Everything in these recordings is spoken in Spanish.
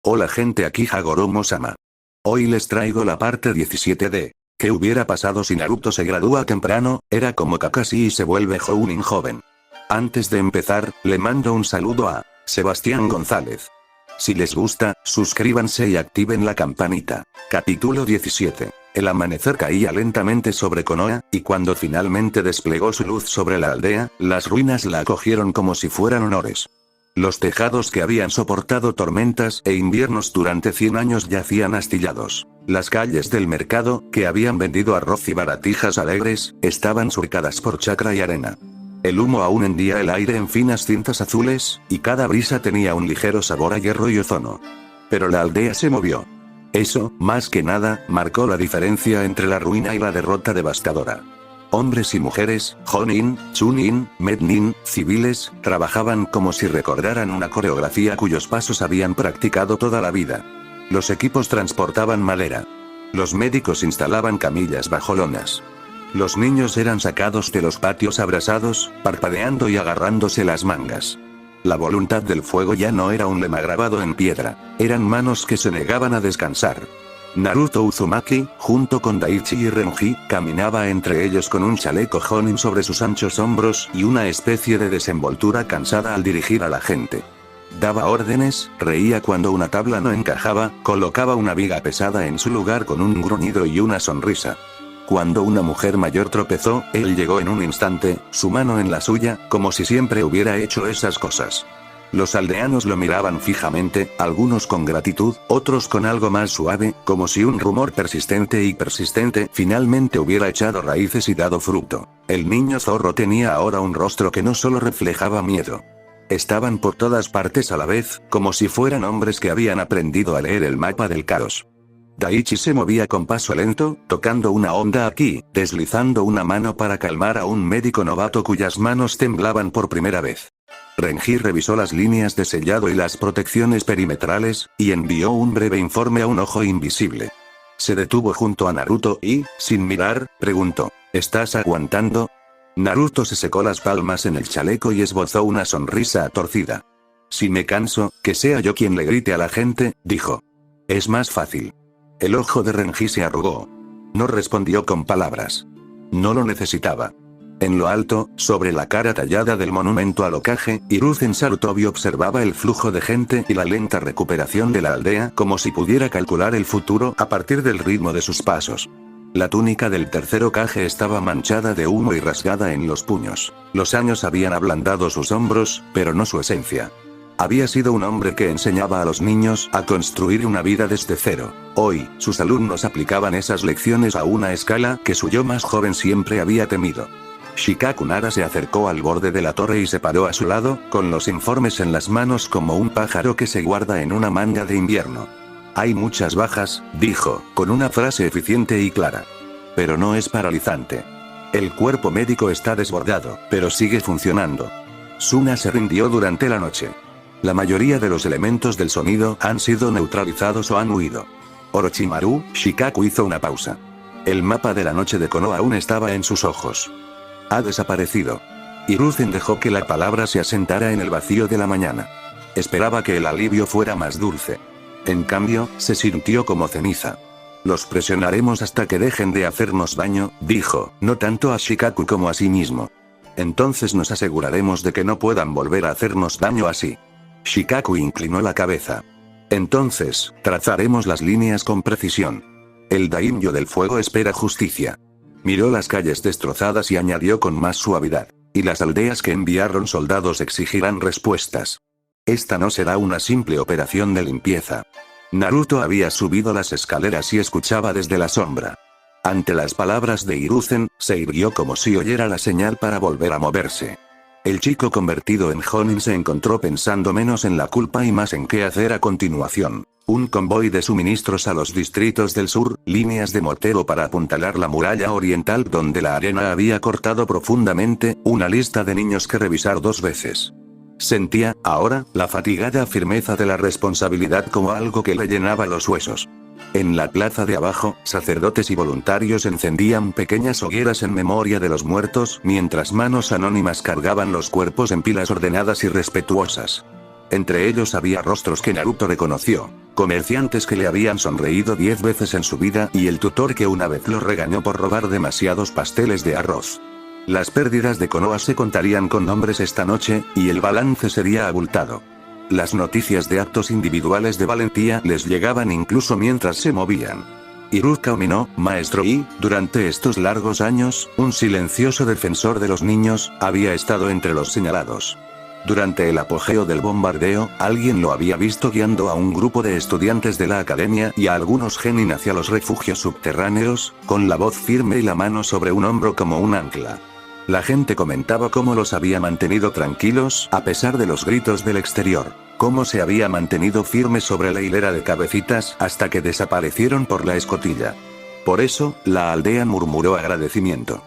Hola gente, aquí Hagoromo-sama. Hoy les traigo la parte 17 de ¿qué hubiera pasado si Naruto se gradúa temprano? Era como Kakashi y se vuelve Jounin joven. Antes de empezar, le mando un saludo a Sebastián González. Si les gusta, suscríbanse y activen la campanita. Capítulo 17. El amanecer caía lentamente sobre Konoha, y cuando finalmente desplegó su luz sobre la aldea, las ruinas la acogieron como si fueran honores. Los tejados que habían soportado tormentas e inviernos durante 100 años yacían astillados. Las calles del mercado, que habían vendido arroz y baratijas alegres, estaban surcadas por chacra y arena. El humo aún hendía el aire en finas cintas azules, y cada brisa tenía un ligero sabor a hierro y ozono. Pero la aldea se movió. Eso, más que nada, marcó la diferencia entre la ruina y la derrota devastadora. Hombres y mujeres, Jonin, Chunin, Mednin, civiles, trabajaban como si recordaran una coreografía cuyos pasos habían practicado toda la vida. Los equipos transportaban madera. Los médicos instalaban camillas bajo lonas. Los niños eran sacados de los patios abrasados, parpadeando y agarrándose las mangas. La voluntad del fuego ya no era un lema grabado en piedra, eran manos que se negaban a descansar. Naruto Uzumaki, junto con Daichi y Renji, caminaba entre ellos con un chaleco Jonin sobre sus anchos hombros y una especie de desenvoltura cansada al dirigir a la gente. Daba órdenes, reía cuando una tabla no encajaba, colocaba una viga pesada en su lugar con un gruñido y una sonrisa. Cuando una mujer mayor tropezó, él llegó en un instante, su mano en la suya, como si siempre hubiera hecho esas cosas. Los aldeanos lo miraban fijamente, algunos con gratitud, otros con algo más suave, como si un rumor persistente y persistente finalmente hubiera echado raíces y dado fruto. El niño zorro tenía ahora un rostro que no solo reflejaba miedo. Estaban por todas partes a la vez, como si fueran hombres que habían aprendido a leer el mapa del caos. Daichi se movía con paso lento, tocando una onda aquí, deslizando una mano para calmar a un médico novato cuyas manos temblaban por primera vez. Renji revisó las líneas de sellado y las protecciones perimetrales, y envió un breve informe a un ojo invisible. Se detuvo junto a Naruto y, sin mirar, preguntó, ¿estás aguantando? Naruto se secó las palmas en el chaleco y esbozó una sonrisa torcida. Si me canso, que sea yo quien le grite a la gente, dijo. Es más fácil. El ojo de Renji se arrugó. No respondió con palabras. No lo necesitaba. En lo alto, sobre la cara tallada del monumento al Hokage, Hiruzen Sarutobi observaba el flujo de gente y la lenta recuperación de la aldea como si pudiera calcular el futuro a partir del ritmo de sus pasos. La túnica del tercer Hokage estaba manchada de humo y rasgada en los puños. Los años habían ablandado sus hombros, pero no su esencia. Había sido un hombre que enseñaba a los niños a construir una vida desde cero. Hoy, sus alumnos aplicaban esas lecciones a una escala que su yo más joven siempre había temido. Shikaku Nara se acercó al borde de la torre y se paró a su lado, con los informes en las manos como un pájaro que se guarda en una manga de invierno. Hay muchas bajas, dijo, con una frase eficiente y clara. Pero no es paralizante. El cuerpo médico está desbordado, pero sigue funcionando. Suna se rindió durante la noche. La mayoría de los elementos del sonido han sido neutralizados o han huido. Orochimaru, Shikaku hizo una pausa. El mapa de la noche de Konoha aún estaba en sus ojos. Ha desaparecido. Hiruzen dejó que la palabra se asentara en el vacío de la mañana. Esperaba que el alivio fuera más dulce. En cambio, se sintió como ceniza. Los presionaremos hasta que dejen de hacernos daño, dijo, no tanto a Shikaku como a sí mismo. Entonces nos aseguraremos de que no puedan volver a hacernos daño así. Shikaku inclinó la cabeza. Entonces, trazaremos las líneas con precisión. El daimyo del fuego espera justicia. Miró las calles destrozadas y añadió con más suavidad. Y las aldeas que enviaron soldados exigirán respuestas. Esta no será una simple operación de limpieza. Naruto había subido las escaleras y escuchaba desde la sombra. Ante las palabras de Hiruzen, se irguió como si oyera la señal para volver a moverse. El chico convertido en Jonin se encontró pensando menos en la culpa y más en qué hacer a continuación. Un convoy de suministros a los distritos del sur, líneas de mortero para apuntalar la muralla oriental donde la arena había cortado profundamente, una lista de niños que revisar 2 veces. Sentía, ahora, la fatigada firmeza de la responsabilidad como algo que le llenaba los huesos. En la plaza de abajo, sacerdotes y voluntarios encendían pequeñas hogueras en memoria de los muertos, mientras manos anónimas cargaban los cuerpos en pilas ordenadas y respetuosas. Entre ellos había rostros que Naruto reconoció, comerciantes que le habían sonreído 10 veces en su vida y el tutor que una vez lo regañó por robar demasiados pasteles de arroz. Las pérdidas de Konoha se contarían con nombres esta noche, y el balance sería abultado. Las noticias de actos individuales de valentía les llegaban incluso mientras se movían. Iruka Umino, maestro y, durante estos largos años, un silencioso defensor de los niños, había estado entre los señalados. Durante el apogeo del bombardeo, alguien lo había visto guiando a un grupo de estudiantes de la academia y a algunos genin hacia los refugios subterráneos, con la voz firme y la mano sobre un hombro como un ancla. La gente comentaba cómo los había mantenido tranquilos a pesar de los gritos del exterior, cómo se había mantenido firme sobre la hilera de cabecitas hasta que desaparecieron por la escotilla. Por eso, la aldea murmuró agradecimiento.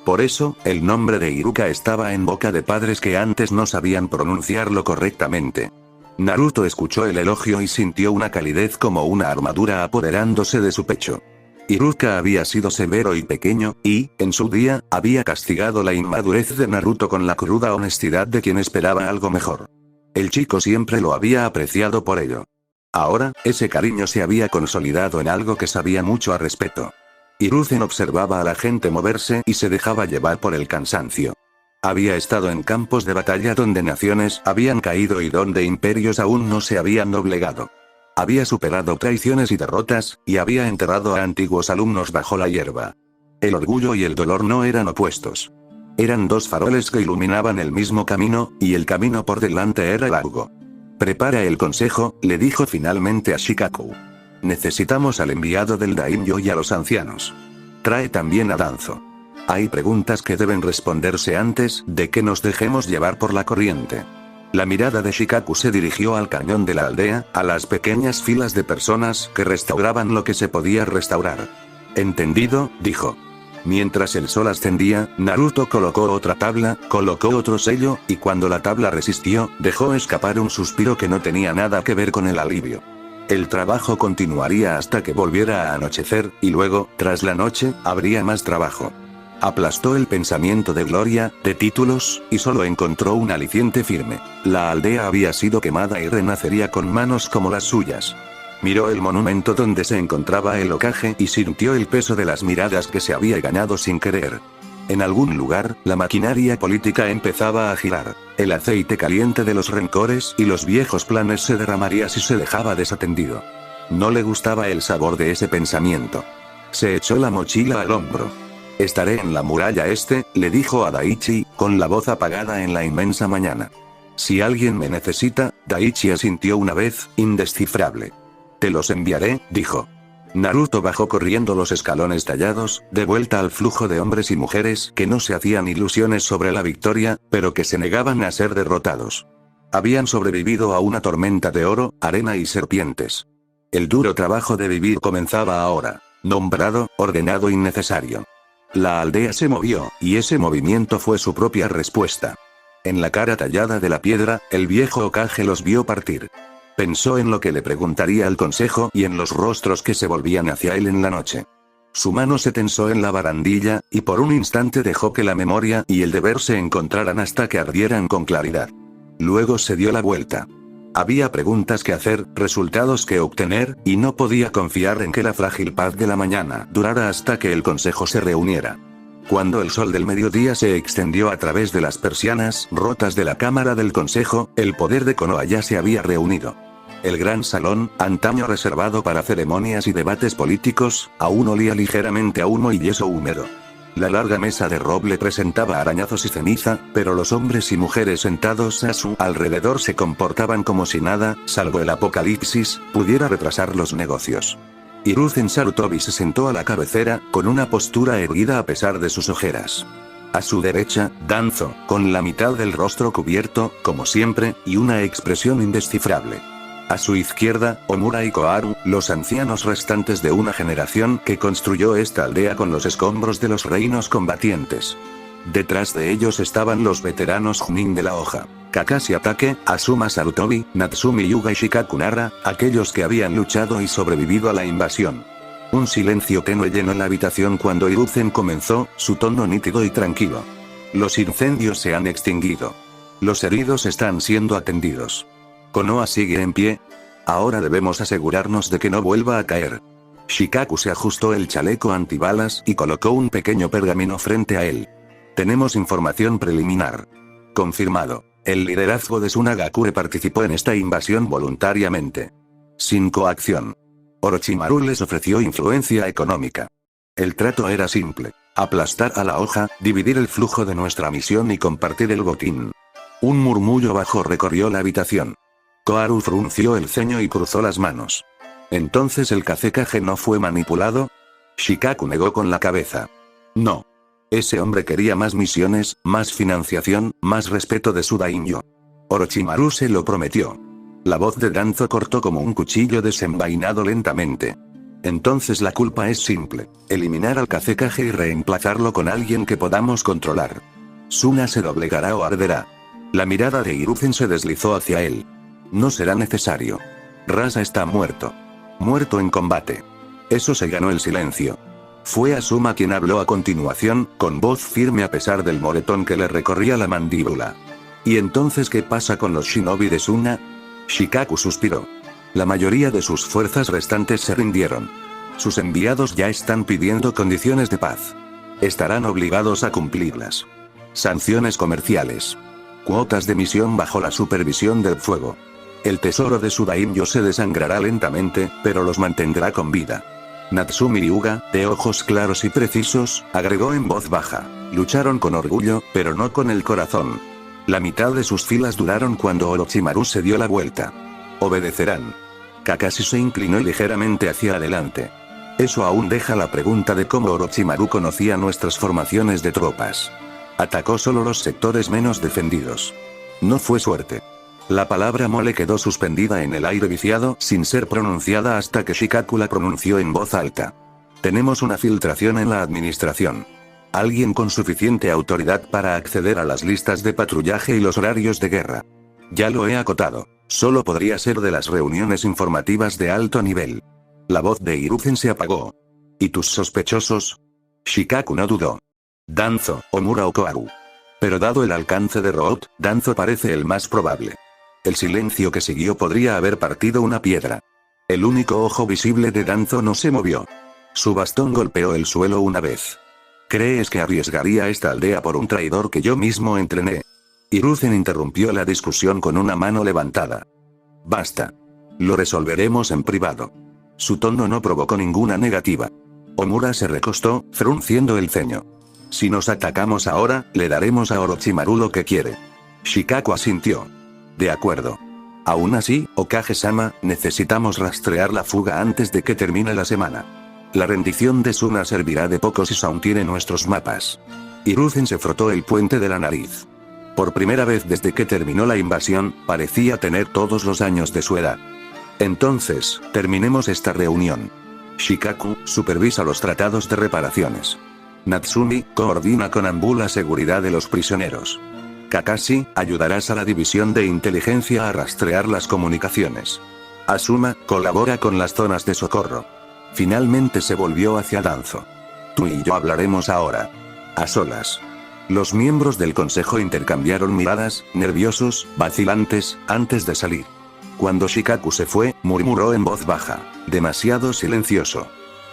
Por eso, el nombre de Iruka estaba en boca de padres que antes no sabían pronunciarlo correctamente. Naruto escuchó el elogio y sintió una calidez como una armadura apoderándose de su pecho. Iruka había sido severo y pequeño, y, en su día, había castigado la inmadurez de Naruto con la cruda honestidad de quien esperaba algo mejor. El chico siempre lo había apreciado por ello. Ahora, ese cariño se había consolidado en algo que sabía mucho a respeto. Hiruzen observaba a la gente moverse y se dejaba llevar por el cansancio. Había estado en campos de batalla donde naciones habían caído y donde imperios aún no se habían doblegado. Había superado traiciones y derrotas, y había enterrado a antiguos alumnos bajo la hierba. El orgullo y el dolor no eran opuestos. Eran dos faroles que iluminaban el mismo camino, y el camino por delante era largo. «Prepara el consejo», le dijo finalmente a Shikaku. «Necesitamos al enviado del daimyo y a los ancianos. Trae también a Danzo. Hay preguntas que deben responderse antes de que nos dejemos llevar por la corriente». La mirada de Shikaku se dirigió al cañón de la aldea, a las pequeñas filas de personas que restauraban lo que se podía restaurar. «Entendido», dijo. Mientras el sol ascendía, Naruto colocó otra tabla, colocó otro sello, y cuando la tabla resistió, dejó escapar un suspiro que no tenía nada que ver con el alivio. El trabajo continuaría hasta que volviera a anochecer, y luego, tras la noche, habría más trabajo. Aplastó el pensamiento de gloria, de títulos, y solo encontró un aliciente firme. La aldea había sido quemada y renacería con manos como las suyas. Miró el monumento donde se encontraba el Hokage y sintió el peso de las miradas que se había ganado sin querer. En algún lugar, la maquinaria política empezaba a girar. El aceite caliente de los rencores y los viejos planes se derramaría si se dejaba desatendido. No le gustaba el sabor de ese pensamiento. Se echó la mochila al hombro. «Estaré en la muralla este», le dijo a Daichi, con la voz apagada en la inmensa mañana. «Si alguien me necesita», Daichi asintió una vez, indescifrable. «Te los enviaré», dijo. Naruto bajó corriendo los escalones tallados, de vuelta al flujo de hombres y mujeres que no se hacían ilusiones sobre la victoria, pero que se negaban a ser derrotados. Habían sobrevivido a una tormenta de oro, arena y serpientes. El duro trabajo de vivir comenzaba ahora. Nombrado, ordenado y necesario. La aldea se movió, y ese movimiento fue su propia respuesta. En la cara tallada de la piedra, el viejo Hokage los vio partir. Pensó en lo que le preguntaría al consejo y en los rostros que se volvían hacia él en la noche. Su mano se tensó en la barandilla, y por un instante dejó que la memoria y el deber se encontraran hasta que ardieran con claridad. Luego se dio la vuelta. Había preguntas que hacer, resultados que obtener, y no podía confiar en que la frágil paz de la mañana durara hasta que el consejo se reuniera. Cuando el sol del mediodía se extendió a través de las persianas rotas de la cámara del consejo, el poder de Konoha ya se había reunido. El gran salón, antaño reservado para ceremonias y debates políticos, aún olía ligeramente a humo y yeso húmedo. La larga mesa de roble presentaba arañazos y ceniza, pero los hombres y mujeres sentados a su alrededor se comportaban como si nada, salvo el apocalipsis, pudiera retrasar los negocios. Hiruzen Sarutobi se sentó a la cabecera, con una postura erguida a pesar de sus ojeras. A su derecha, Danzo, con la mitad del rostro cubierto, como siempre, y una expresión indescifrable. A su izquierda, Omura y Koharu, los ancianos restantes de una generación que construyó esta aldea con los escombros de los reinos combatientes. Detrás de ellos estaban los veteranos Chunin de la hoja, Kakashi Atake, Asuma Sarutobi, Natsumi Yuga y Shikaku Nara, aquellos que habían luchado y sobrevivido a la invasión. Un silencio tenue llenó la habitación cuando Hiruzen comenzó, su tono nítido y tranquilo. Los incendios se han extinguido. Los heridos están siendo atendidos. Konoha sigue en pie. Ahora debemos asegurarnos de que no vuelva a caer. Shikaku se ajustó el chaleco antibalas y colocó un pequeño pergamino frente a él. Tenemos información preliminar. Confirmado. El liderazgo de Tsunagakure participó en esta invasión voluntariamente. Sin coacción. Orochimaru les ofreció influencia económica. El trato era simple. Aplastar a la hoja, dividir el flujo de nuestra misión y compartir el botín. Un murmullo bajo recorrió la habitación. Koharu frunció el ceño y cruzó las manos. ¿Entonces el Kazekage no fue manipulado? Shikaku negó con la cabeza. No. Ese hombre quería más misiones, más financiación, más respeto de su daimyo. Orochimaru se lo prometió. La voz de Danzo cortó como un cuchillo desenvainado lentamente. Entonces la culpa es simple. Eliminar al Kazekage y reemplazarlo con alguien que podamos controlar. Suna se doblegará o arderá. La mirada de Hiruzen se deslizó hacia él. No será necesario. Rasa está muerto. Muerto en combate. Eso se ganó el silencio. Fue Asuma quien habló a continuación, con voz firme a pesar del moretón que le recorría la mandíbula. ¿Y entonces qué pasa con los shinobi de Suna? Shikaku suspiró. La mayoría de sus fuerzas restantes se rindieron. Sus enviados ya están pidiendo condiciones de paz. Estarán obligados a cumplirlas. Sanciones comerciales. Cuotas de misión bajo la supervisión del fuego. El tesoro de su daimyo se desangrará lentamente, pero los mantendrá con vida. Natsumi Hyuga, de ojos claros y precisos, agregó en voz baja. Lucharon con orgullo, pero no con el corazón. La mitad de sus filas duraron cuando Orochimaru se dio la vuelta. Obedecerán. Kakashi se inclinó ligeramente hacia adelante. Eso aún deja la pregunta de cómo Orochimaru conocía nuestras formaciones de tropas. Atacó solo los sectores menos defendidos. No fue suerte. La palabra mole quedó suspendida en el aire viciado sin ser pronunciada hasta que Shikaku la pronunció en voz alta. Tenemos una filtración en la administración. Alguien con suficiente autoridad para acceder a las listas de patrullaje y los horarios de guerra. Ya lo he acotado. Solo podría ser de las reuniones informativas de alto nivel. La voz de Hiruzen se apagó. ¿Y tus sospechosos? Shikaku no dudó. Danzo, Omura o Koharu. Pero dado el alcance de Root, Danzo parece el más probable. El silencio que siguió podría haber partido una piedra. El único ojo visible de Danzo no se movió. Su bastón golpeó el suelo una vez. ¿Crees que arriesgaría esta aldea por un traidor que yo mismo entrené? Hiruzen interrumpió la discusión con una mano levantada. Basta. Lo resolveremos en privado. Su tono no provocó ninguna negativa. Omura se recostó, frunciendo el ceño. Si nos atacamos ahora, le daremos a Orochimaru lo que quiere. Shikaku asintió. De acuerdo. Aún así, Okage-sama, necesitamos rastrear la fuga antes de que termine la semana. La rendición de Suna servirá de poco si Sound tiene nuestros mapas. Hiruzen se frotó el puente de la nariz. Por primera vez desde que terminó la invasión, parecía tener todos los años de su edad. Entonces, terminemos esta reunión. Shikaku, supervisa los tratados de reparaciones. Natsumi, coordina con Anbu la seguridad de los prisioneros. Kakashi, ayudarás a la división de inteligencia a rastrear las comunicaciones. Asuma, colabora con las zonas de socorro. Finalmente se volvió hacia Danzo. Tú y yo hablaremos ahora. A solas. Los miembros del consejo intercambiaron miradas, nerviosos, vacilantes, antes de salir. Cuando Shikaku se fue, murmuró en voz baja. Demasiado silencioso.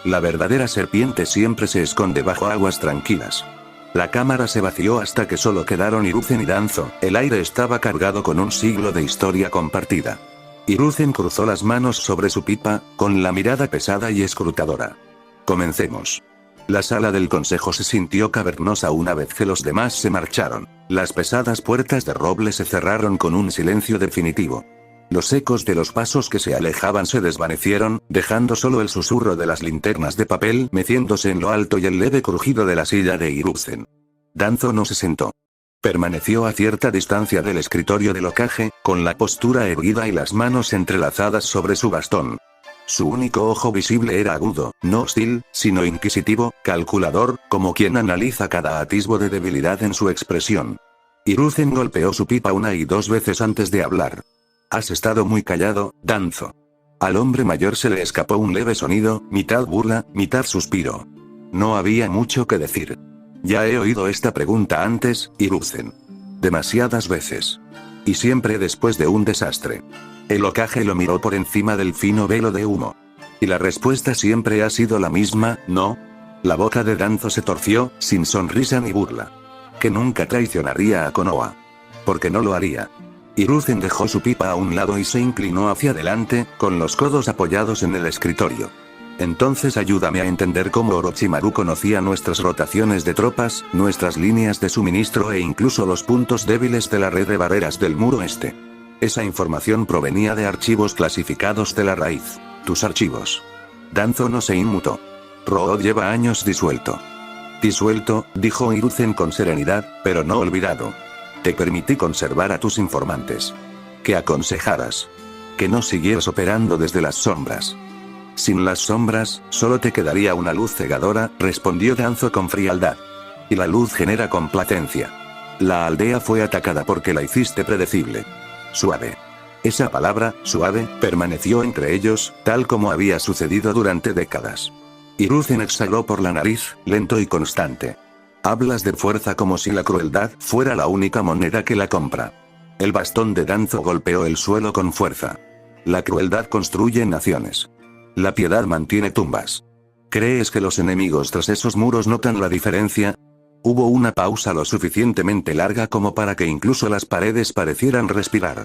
La verdadera serpiente siempre se esconde bajo aguas tranquilas. La cámara se vació hasta que solo quedaron Hiruzen y Danzo. El aire estaba cargado con un siglo de historia compartida. Hiruzen cruzó las manos sobre su pipa, con la mirada pesada y escrutadora. Comencemos. La sala del consejo se sintió cavernosa una vez que los demás se marcharon. Las pesadas puertas de roble se cerraron con un silencio definitivo. Los ecos de los pasos que se alejaban se desvanecieron, dejando solo el susurro de las linternas de papel meciéndose en lo alto y el leve crujido de la silla de Hiruzen. Danzo no se sentó. Permaneció a cierta distancia del escritorio del Hokage, con la postura erguida y las manos entrelazadas sobre su bastón. Su único ojo visible era agudo, no hostil, sino inquisitivo, calculador, como quien analiza cada atisbo de debilidad en su expresión. Hiruzen golpeó su pipa una y dos veces antes de hablar. Has estado muy callado, Danzo. Al hombre mayor se le escapó un leve sonido, mitad burla, mitad suspiro. No había mucho que decir. Ya he oído esta pregunta antes, Hiruzen. Demasiadas veces. Y siempre después de un desastre. El Hokage lo miró por encima del fino velo de humo. Y la respuesta siempre ha sido la misma, ¿no? La boca de Danzo se torció, sin sonrisa ni burla. Que nunca traicionaría a Konoha. Porque no lo haría. Hiruzen dejó su pipa a un lado y se inclinó hacia adelante, con los codos apoyados en el escritorio. Entonces ayúdame a entender cómo Orochimaru conocía nuestras rotaciones de tropas, nuestras líneas de suministro e incluso los puntos débiles de la red de barreras del muro este. Esa información provenía de archivos clasificados de la raíz. Tus archivos. Danzo no se inmutó. Rood lleva años disuelto. Disuelto, dijo Hiruzen con serenidad, pero no olvidado. Te permití conservar a tus informantes. Que aconsejaras. Que no siguieras operando desde las sombras. Sin las sombras, solo te quedaría una luz cegadora, respondió Danzo con frialdad. Y la luz genera complacencia. La aldea fue atacada porque la hiciste predecible. Suave. Esa palabra, suave, permaneció entre ellos, tal como había sucedido durante décadas. Hiruzen exhaló por la nariz, lento y constante. Hablas de fuerza como si la crueldad fuera la única moneda que la compra. El bastón de Danzo golpeó el suelo con fuerza. La crueldad construye naciones. La piedad mantiene tumbas. ¿Crees que los enemigos tras esos muros notan la diferencia? Hubo una pausa lo suficientemente larga como para que incluso las paredes parecieran respirar.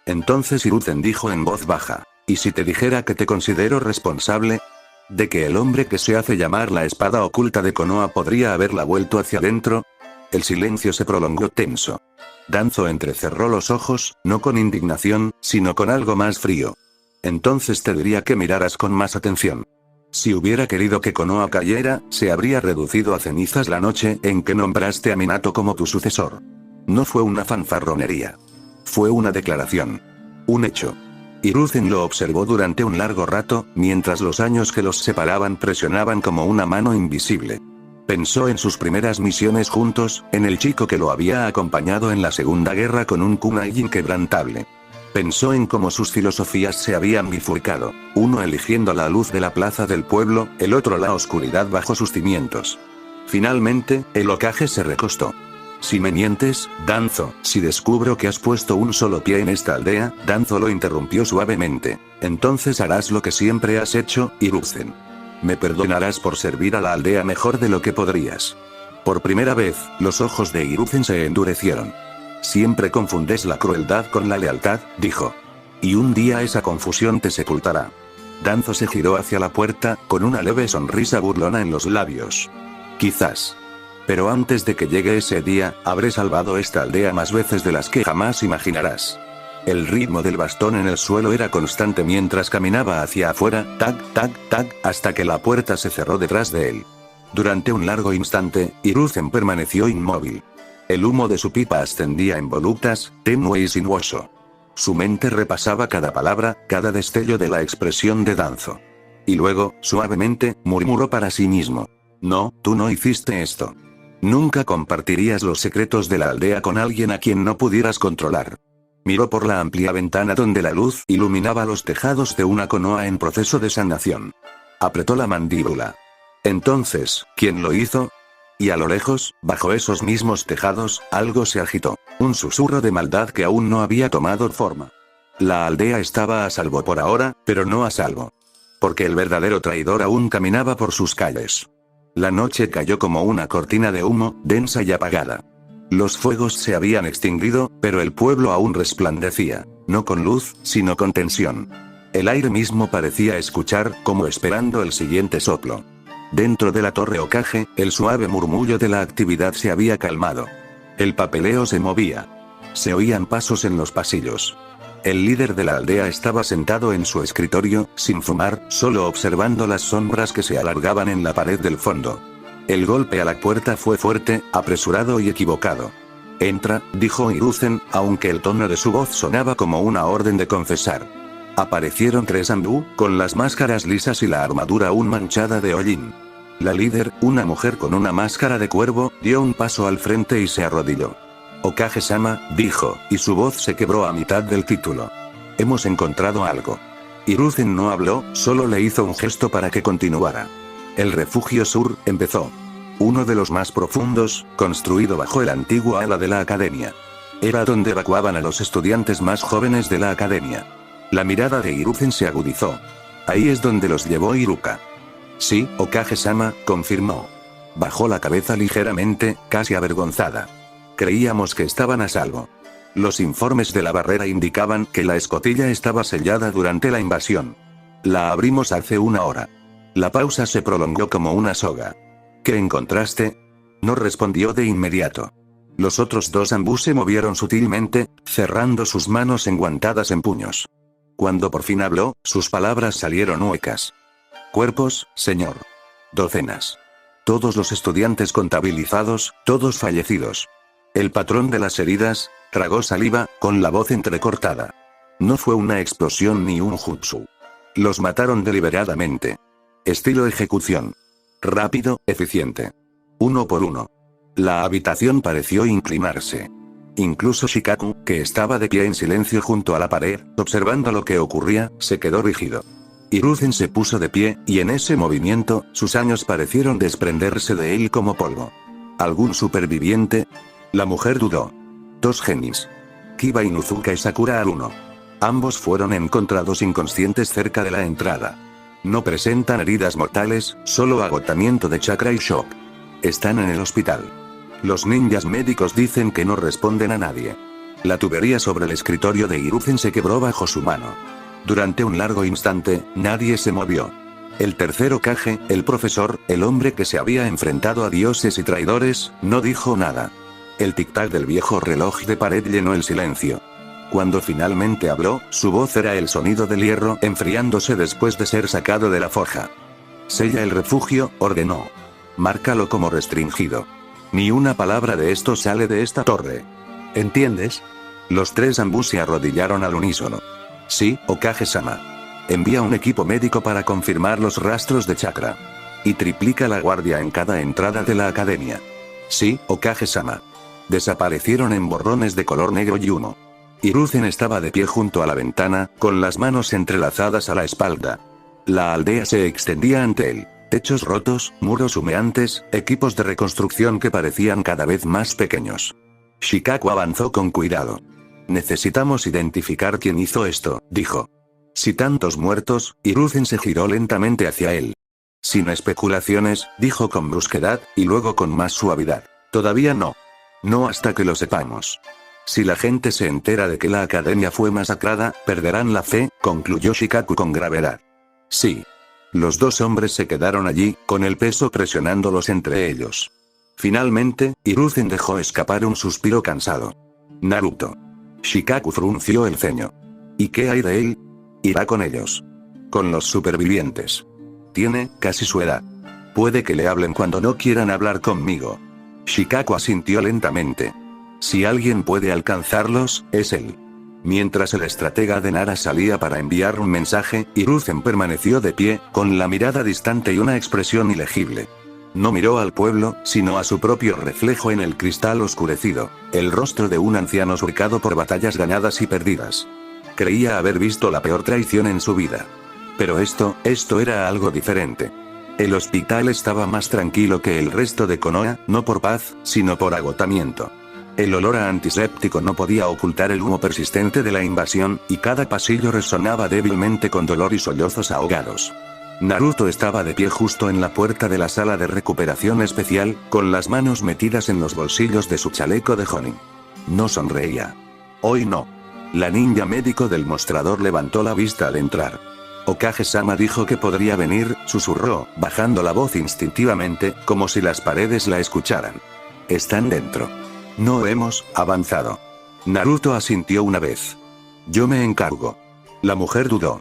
Entonces Hiruzen dijo en voz baja, ¿y si te dijera que te considero responsable? ¿De que el hombre que se hace llamar la espada oculta de Konoha podría haberla vuelto hacia adentro? El silencio se prolongó tenso. Danzo entrecerró los ojos, no con indignación, sino con algo más frío. Entonces te diría que miraras con más atención. Si hubiera querido que Konoha cayera, se habría reducido a cenizas la noche en que nombraste a Minato como tu sucesor. No fue una fanfarronería. Fue una declaración. Un hecho. Hiruzen lo observó durante un largo rato, mientras los años que los separaban presionaban como una mano invisible. Pensó en sus primeras misiones juntos, en el chico que lo había acompañado en la Segunda Guerra con un kunai inquebrantable. Pensó en cómo sus filosofías se habían bifurcado, uno eligiendo la luz de la plaza del pueblo, el otro la oscuridad bajo sus cimientos. Finalmente, el Hokage se recostó. Si me mientes, Danzo, si descubro que has puesto un solo pie en esta aldea, Danzo lo interrumpió suavemente. Entonces harás lo que siempre has hecho, Hiruzen. Me perdonarás por servir a la aldea mejor de lo que podrías. Por primera vez, los ojos de Hiruzen se endurecieron. Siempre confundes la crueldad con la lealtad, dijo. Y un día esa confusión te sepultará. Danzo se giró hacia la puerta, con una leve sonrisa burlona en los labios. Quizás. Pero antes de que llegue ese día, habré salvado esta aldea más veces de las que jamás imaginarás. El ritmo del bastón en el suelo era constante mientras caminaba hacia afuera, tac, tac, tac, hasta que la puerta se cerró detrás de él. Durante un largo instante, Hiruzen permaneció inmóvil. El humo de su pipa ascendía en volutas, tenue y sinuoso. Su mente repasaba cada palabra, cada destello de la expresión de Danzo. Y luego, suavemente, murmuró para sí mismo. No, tú no hiciste esto. Nunca compartirías los secretos de la aldea con alguien a quien no pudieras controlar. Miró por la amplia ventana donde la luz iluminaba los tejados de una Konoha en proceso de sanación. Apretó la mandíbula. Entonces, ¿quién lo hizo? Y a lo lejos, bajo esos mismos tejados, algo se agitó. Un susurro de maldad que aún no había tomado forma. La aldea estaba a salvo por ahora, pero no a salvo. Porque el verdadero traidor aún caminaba por sus calles. La noche cayó como una cortina de humo, densa y apagada. Los fuegos se habían extinguido, pero el pueblo aún resplandecía, no con luz, sino con tensión. El aire mismo parecía escuchar, como esperando el siguiente soplo. Dentro de la torre Hokage, el suave murmullo de la actividad se había calmado. El papeleo se movía. Se oían pasos en los pasillos. El líder de la aldea estaba sentado en su escritorio, sin fumar, solo observando las sombras que se alargaban en la pared del fondo. El golpe a la puerta fue fuerte, apresurado y equivocado. Entra, dijo Hiruzen, aunque el tono de su voz sonaba como una orden de confesar. Aparecieron tres Anbu, con las máscaras lisas y la armadura aún manchada de hollín. La líder, una mujer con una máscara de cuervo, dio un paso al frente y se arrodilló. Hokage-sama, dijo, y su voz se quebró a mitad del título. Hemos encontrado algo. Hiruzen no habló, solo le hizo un gesto para que continuara. El refugio sur, empezó. Uno de los más profundos, construido bajo el antiguo ala de la academia. Era donde evacuaban a los estudiantes más jóvenes de la academia. La mirada de Hiruzen se agudizó. Ahí es donde los llevó Iruka. Sí, Okage-sama, confirmó. Bajó la cabeza ligeramente, casi avergonzada. Creíamos que estaban a salvo. Los informes de la barrera indicaban que la escotilla estaba sellada durante la invasión. La abrimos hace una hora. La pausa se prolongó como una soga. ¿Qué encontraste? No respondió de inmediato. Los otros dos Anbu se movieron sutilmente, cerrando sus manos enguantadas en puños. Cuando por fin habló, sus palabras salieron huecas. Cuerpos, señor. Docenas. Todos los estudiantes contabilizados, todos fallecidos. El patrón de las heridas, tragó saliva, con la voz entrecortada. No fue una explosión ni un jutsu. Los mataron deliberadamente. Estilo ejecución. Rápido, eficiente. Uno por uno. La habitación pareció inclinarse. Incluso Shikaku, que estaba de pie en silencio junto a la pared, observando lo que ocurría, se quedó rígido. Hiruzen se puso de pie, y en ese movimiento, sus años parecieron desprenderse de él como polvo. ¿Algún superviviente? La mujer dudó. 2 genis. Kiba Inuzuka y Sakura Haruno. Ambos fueron encontrados inconscientes cerca de la entrada. No presentan heridas mortales, solo agotamiento de chakra y shock. Están en el hospital. Los ninjas médicos dicen que no responden a nadie. La tubería sobre el escritorio de Hiruzen se quebró bajo su mano. Durante un largo instante, nadie se movió. El tercer Hokage, el profesor, el hombre que se había enfrentado a dioses y traidores, no dijo nada. El tic-tac del viejo reloj de pared llenó el silencio. Cuando finalmente habló, su voz era el sonido del hierro enfriándose después de ser sacado de la forja. Sella el refugio, ordenó. Márcalo como restringido. Ni una palabra de esto sale de esta torre. ¿Entiendes? Los 3 Anbu se arrodillaron al unísono. Sí, Okage-sama. Envía un equipo médico para confirmar los rastros de chakra. Y triplica la guardia en cada entrada de la academia. Sí, Okage-sama. Desaparecieron en borrones de color negro y humo. Hiruzen estaba de pie junto a la ventana, con las manos entrelazadas a la espalda. La aldea se extendía ante él. Techos rotos, muros humeantes, equipos de reconstrucción que parecían cada vez más pequeños. Shikaku avanzó con cuidado. Necesitamos identificar quién hizo esto, dijo. Si tantos muertos, Hiruzen se giró lentamente hacia él. Sin especulaciones, dijo con brusquedad, y luego con más suavidad. Todavía no. No hasta que lo sepamos. Si la gente se entera de que la academia fue masacrada, perderán la fe, concluyó Shikaku con gravedad. Sí. Los 2 hombres se quedaron allí, con el peso presionándolos entre ellos. Finalmente, Hiruzen dejó escapar un suspiro cansado. Naruto. Shikaku frunció el ceño. ¿Y qué hay de él? Irá con ellos. Con los supervivientes. Tiene casi su edad. Puede que le hablen cuando no quieran hablar conmigo. Shikaku asintió lentamente. Si alguien puede alcanzarlos, es él. Mientras el estratega de Nara salía para enviar un mensaje, Hiruzen permaneció de pie, con la mirada distante y una expresión ilegible. No miró al pueblo, sino a su propio reflejo en el cristal oscurecido, el rostro de un anciano surcado por batallas ganadas y perdidas. Creía haber visto la peor traición en su vida. Pero esto era algo diferente. El hospital estaba más tranquilo que el resto de Konoha, no por paz, sino por agotamiento. El olor a antiséptico no podía ocultar el humo persistente de la invasión, y cada pasillo resonaba débilmente con dolor y sollozos ahogados. Naruto estaba de pie justo en la puerta de la sala de recuperación especial, con las manos metidas en los bolsillos de su chaleco de Jonin. No sonreía. Hoy no. La ninja médico del mostrador levantó la vista al entrar. Okage-sama dijo que podría venir, susurró, bajando la voz instintivamente, como si las paredes la escucharan. Están dentro. No hemos avanzado. Naruto asintió una vez. Yo me encargo. La mujer dudó.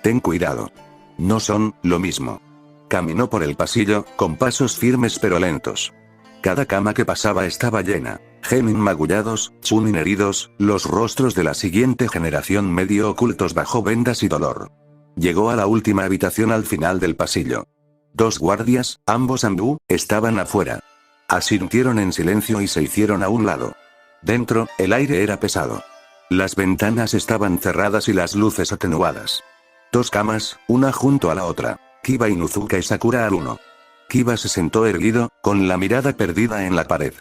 Ten cuidado. No son lo mismo. Caminó por el pasillo, con pasos firmes pero lentos. Cada cama que pasaba estaba llena. Genin magullados, Chunin heridos, los rostros de la siguiente generación medio ocultos bajo vendas y dolor. Llegó a la última habitación al final del pasillo. 2 guardias, ambos Anbu, estaban afuera. Asintieron en silencio y se hicieron a un lado. Dentro, el aire era pesado. Las ventanas estaban cerradas y las luces atenuadas. 2 camas, una junto a la otra. Kiba Inuzuka y Sakura Haruno. Kiba se sentó erguido, con la mirada perdida en la pared.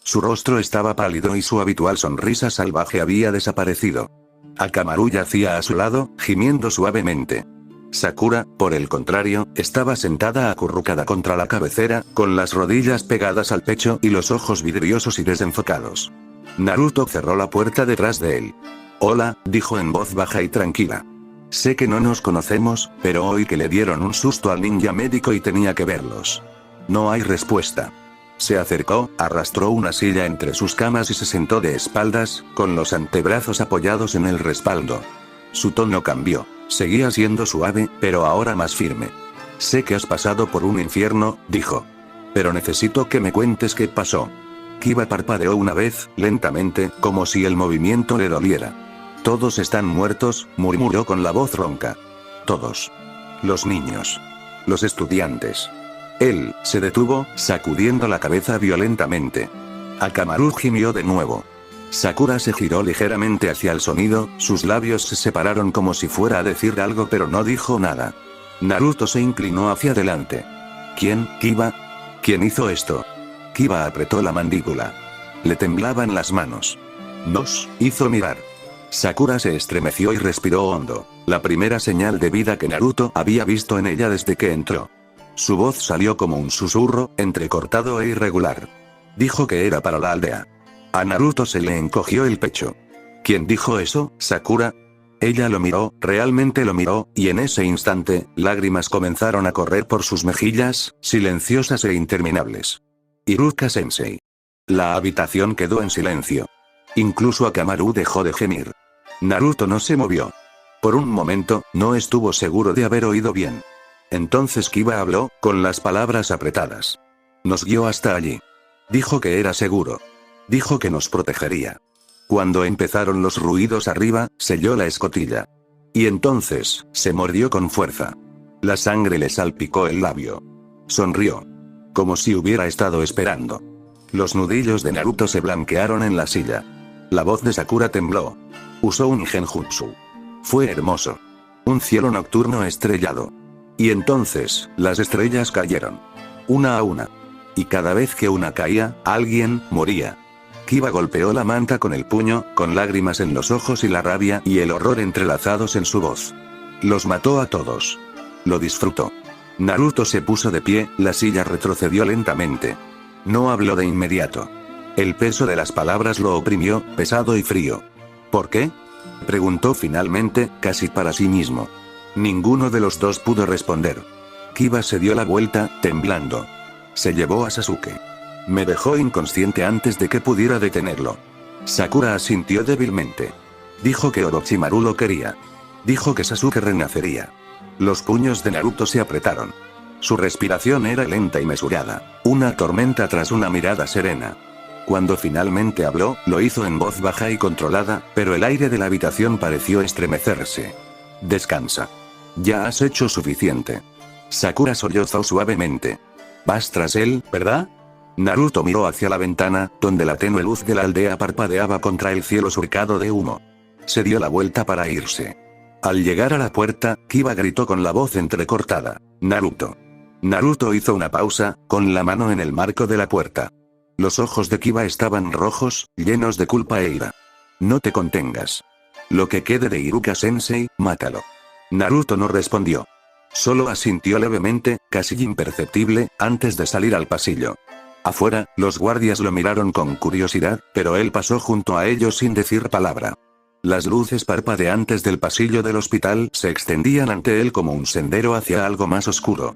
Su rostro estaba pálido y su habitual sonrisa salvaje había desaparecido. Akamaru yacía a su lado, gimiendo suavemente. Sakura, por el contrario, estaba sentada acurrucada contra la cabecera, con las rodillas pegadas al pecho y los ojos vidriosos y desenfocados. Naruto cerró la puerta detrás de él. «Hola», dijo en voz baja y tranquila. «Sé que no nos conocemos, pero hoy que le dieron un susto al ninja médico y tenía que verlos». No hay respuesta. Se acercó, arrastró una silla entre sus camas y se sentó de espaldas, con los antebrazos apoyados en el respaldo. Su tono cambió. Seguía siendo suave, pero ahora más firme. «Sé que has pasado por un infierno», dijo. «Pero necesito que me cuentes qué pasó». Kiba parpadeó una vez, lentamente, como si el movimiento le doliera. «Todos están muertos», murmuró con la voz ronca. «Todos. Los niños. Los estudiantes». Él se detuvo, sacudiendo la cabeza violentamente. Akamaru gimió de nuevo. Sakura se giró ligeramente hacia el sonido, sus labios se separaron como si fuera a decir algo pero no dijo nada. Naruto se inclinó hacia adelante. ¿Quién, Kiba? ¿Quién hizo esto? Kiba apretó la mandíbula. Le temblaban las manos. Nos hizo mirar. Sakura se estremeció y respiró hondo, la primera señal de vida que Naruto había visto en ella desde que entró. Su voz salió como un susurro, entrecortado e irregular. Dijo que era para la aldea. A Naruto se le encogió el pecho. ¿Quién dijo eso, Sakura? Ella lo miró, realmente lo miró, y en ese instante, lágrimas comenzaron a correr por sus mejillas, silenciosas e interminables. Iruka-sensei. La habitación quedó en silencio. Incluso Akamaru dejó de gemir. Naruto no se movió. Por un momento, no estuvo seguro de haber oído bien. Entonces Kiba habló, con las palabras apretadas. Nos guió hasta allí. Dijo que era seguro. Dijo que nos protegería. Cuando empezaron los ruidos arriba, selló la escotilla. Y entonces, se mordió con fuerza. La sangre le salpicó el labio. Sonrió. Como si hubiera estado esperando. Los nudillos de Naruto se blanquearon en la silla. La voz de Sakura tembló. Usó un genjutsu. Fue hermoso. Un cielo nocturno estrellado. Y entonces, las estrellas cayeron. Una a una. Y cada vez que una caía, alguien moría. Kiba golpeó la manta con el puño, con lágrimas en los ojos y la rabia y el horror entrelazados en su voz. Los mató a todos. Lo disfrutó. Naruto se puso de pie, la silla retrocedió lentamente. No habló de inmediato. El peso de las palabras lo oprimió, pesado y frío. ¿Por qué? Preguntó finalmente, casi para sí mismo. Ninguno de los dos pudo responder. Kiba se dio la vuelta, temblando. Se llevó a Sasuke. Me dejó inconsciente antes de que pudiera detenerlo. Sakura asintió débilmente. Dijo que Orochimaru lo quería. Dijo que Sasuke renacería. Los puños de Naruto se apretaron. Su respiración era lenta y mesurada, una tormenta tras una mirada serena. Cuando finalmente habló, lo hizo en voz baja y controlada, pero el aire de la habitación pareció estremecerse. Descansa. Ya has hecho suficiente. Sakura sollozó suavemente. Vas tras él, ¿verdad? Naruto miró hacia la ventana, donde la tenue luz de la aldea parpadeaba contra el cielo surcado de humo. Se dio la vuelta para irse. Al llegar a la puerta, Kiba gritó con la voz entrecortada. Naruto. Naruto hizo una pausa, con la mano en el marco de la puerta. Los ojos de Kiba estaban rojos, llenos de culpa e ira. No te contengas. Lo que quede de Iruka-sensei, mátalo. Naruto no respondió. Solo asintió levemente, casi imperceptible, antes de salir al pasillo. Afuera, los guardias lo miraron con curiosidad, pero él pasó junto a ellos sin decir palabra. Las luces parpadeantes del pasillo del hospital se extendían ante él como un sendero hacia algo más oscuro.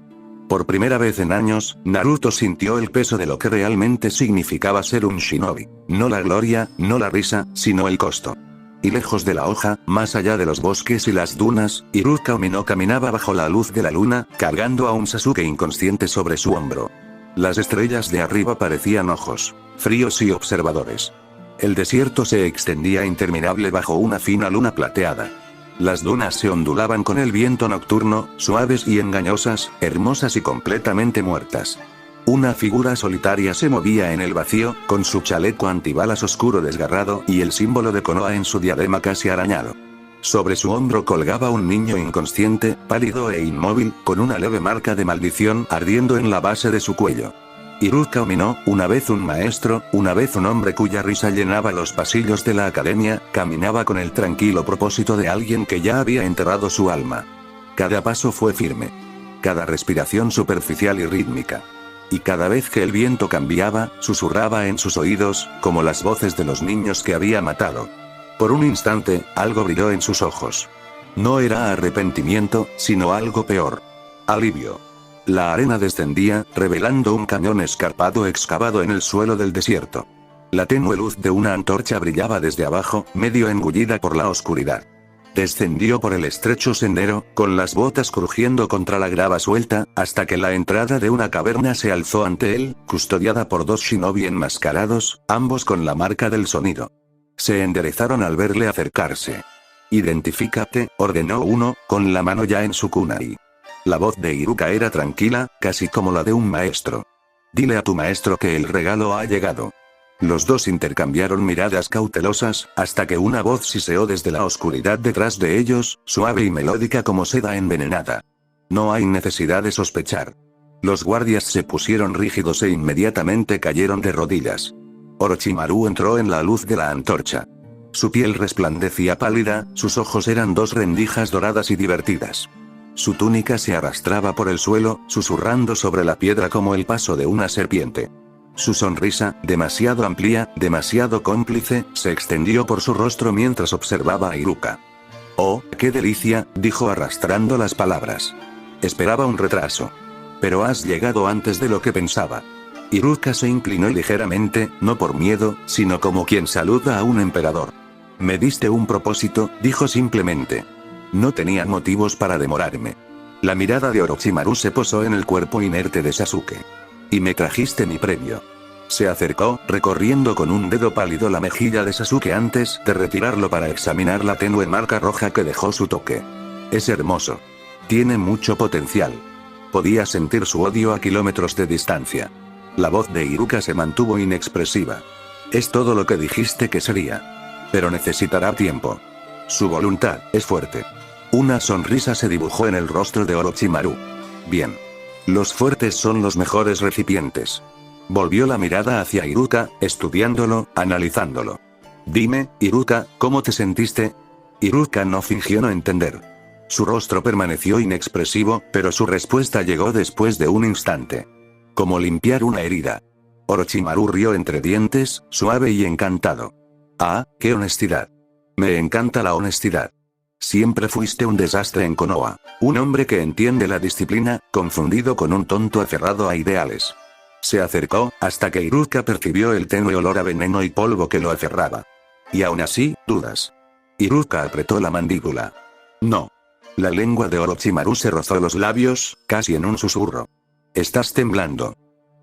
Por primera vez en años, Naruto sintió el peso de lo que realmente significaba ser un shinobi. No la gloria, no la risa, sino el costo. Y lejos de la hoja, más allá de los bosques y las dunas, Iruka Umino caminaba bajo la luz de la luna, cargando a un Sasuke inconsciente sobre su hombro. Las estrellas de arriba parecían ojos, fríos y observadores. El desierto se extendía interminable bajo una fina luna plateada. Las dunas se ondulaban con el viento nocturno, suaves y engañosas, hermosas y completamente muertas. Una figura solitaria se movía en el vacío, con su chaleco antibalas oscuro desgarrado y el símbolo de Konoha en su diadema casi arañado. Sobre su hombro colgaba un niño inconsciente, pálido e inmóvil, con una leve marca de maldición ardiendo en la base de su cuello. Iruka ominó, una vez un maestro, una vez un hombre cuya risa llenaba los pasillos de la academia, caminaba con el tranquilo propósito de alguien que ya había enterrado su alma. Cada paso fue firme. Cada respiración superficial y rítmica. Y cada vez que el viento cambiaba, susurraba en sus oídos, como las voces de los niños que había matado. Por un instante, algo brilló en sus ojos. No era arrepentimiento, sino algo peor. Alivio. La arena descendía, revelando un cañón escarpado excavado en el suelo del desierto. La tenue luz de una antorcha brillaba desde abajo, medio engullida por la oscuridad. Descendió por el estrecho sendero, con las botas crujiendo contra la grava suelta, hasta que la entrada de una caverna se alzó ante él, custodiada por dos shinobi enmascarados, ambos con la marca del sonido. Se enderezaron al verle acercarse. «Identifícate», ordenó uno, con la mano ya en su kunai. La voz de Iruka era tranquila, casi como la de un maestro. «Dile a tu maestro que el regalo ha llegado». Los dos intercambiaron miradas cautelosas, hasta que una voz siseó desde la oscuridad detrás de ellos, suave y melódica como seda envenenada. «No hay necesidad de sospechar». Los guardias se pusieron rígidos e inmediatamente cayeron de rodillas. Orochimaru entró en la luz de la antorcha. Su piel resplandecía pálida, sus ojos eran dos rendijas doradas y divertidas. Su túnica se arrastraba por el suelo, susurrando sobre la piedra como el paso de una serpiente. Su sonrisa, demasiado amplia, demasiado cómplice, se extendió por su rostro mientras observaba a Iruka. «Oh, qué delicia», dijo arrastrando las palabras. Esperaba un retraso. «Pero has llegado antes de lo que pensaba». Iruka se inclinó ligeramente, no por miedo, sino como quien saluda a un emperador. «Me diste un propósito», dijo simplemente. No tenía motivos para demorarme. La mirada de Orochimaru se posó en el cuerpo inerte de Sasuke. «Y me trajiste mi premio». Se acercó, recorriendo con un dedo pálido la mejilla de Sasuke antes de retirarlo para examinar la tenue marca roja que dejó su toque. «Es hermoso. Tiene mucho potencial». Podía sentir su odio a kilómetros de distancia. La voz de Iruka se mantuvo inexpresiva. «Es todo lo que dijiste que sería. Pero necesitará tiempo». Su voluntad es fuerte. Una sonrisa se dibujó en el rostro de Orochimaru. «Bien. Los fuertes son los mejores recipientes». Volvió la mirada hacia Iruka, estudiándolo, analizándolo. «Dime, Iruka, ¿cómo te sentiste?» Iruka no fingió no entender. Su rostro permaneció inexpresivo, pero su respuesta llegó después de un instante. Como limpiar una herida. Orochimaru rió entre dientes, suave y encantado. «Ah, qué honestidad. Me encanta la honestidad. Siempre fuiste un desastre en Konoha. Un hombre que entiende la disciplina, confundido con un tonto aferrado a ideales». Se acercó, hasta que Iruka percibió el tenue olor a veneno y polvo que lo aferraba. «Y aún así, dudas». Iruka apretó la mandíbula. «No». La lengua de Orochimaru se rozó los labios, casi en un susurro. «Estás temblando».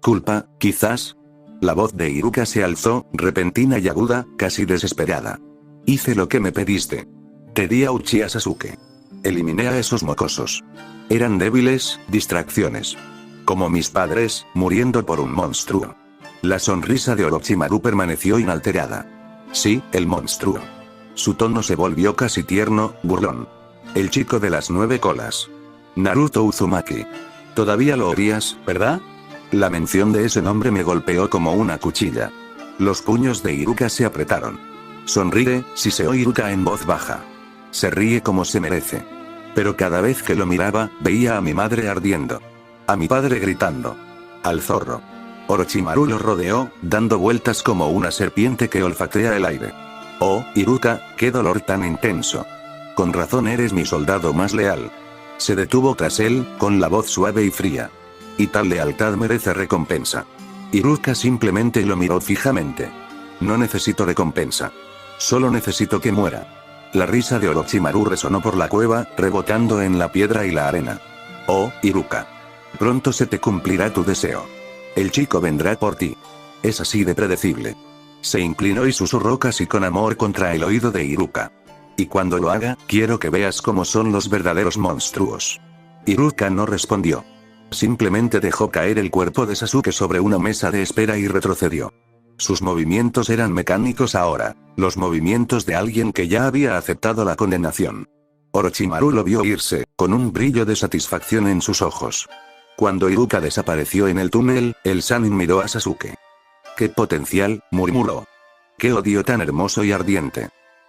«¿Culpa, quizás?» La voz de Iruka se alzó, repentina y aguda, casi desesperada. «Hice lo que me pediste. Te di a Uchiha Sasuke. Eliminé a esos mocosos. Eran débiles, distracciones. Como mis padres, muriendo por un monstruo». La sonrisa de Orochimaru permaneció inalterada. «Sí, el monstruo». Su tono se volvió casi tierno, burlón. «El chico de las 9 colas. Naruto Uzumaki. Todavía lo odias, ¿verdad?» La mención de ese nombre me golpeó como una cuchilla. Los puños de Iruka se apretaron. «Sonríe», siseó Iruka en voz baja. «Se ríe como se merece». Pero cada vez que lo miraba, veía a mi madre ardiendo. A mi padre gritando. Al zorro. Orochimaru lo rodeó, dando vueltas como una serpiente que olfatea el aire. «Oh, Iruka, qué dolor tan intenso. Con razón eres mi soldado más leal». Se detuvo tras él, con la voz suave y fría. «Y tal lealtad merece recompensa». Iruka simplemente lo miró fijamente. «No necesito recompensa. Solo necesito que muera». La risa de Orochimaru resonó por la cueva, rebotando en la piedra y la arena. «Oh, Iruka. Pronto se te cumplirá tu deseo. El chico vendrá por ti. Es así de predecible». Se inclinó y susurró casi con amor contra el oído de Iruka. «Y cuando lo haga, quiero que veas cómo son los verdaderos monstruos». Iruka no respondió. Simplemente dejó caer el cuerpo de Sasuke sobre una mesa de espera y retrocedió. Sus movimientos eran mecánicos ahora, los movimientos de alguien que ya había aceptado la condenación. Orochimaru lo vio irse, con un brillo de satisfacción en sus ojos. Cuando Iruka desapareció en el túnel, el Sannin miró a Sasuke. «¡Qué potencial!», murmuró. «¡Qué odio tan hermoso y ardiente!».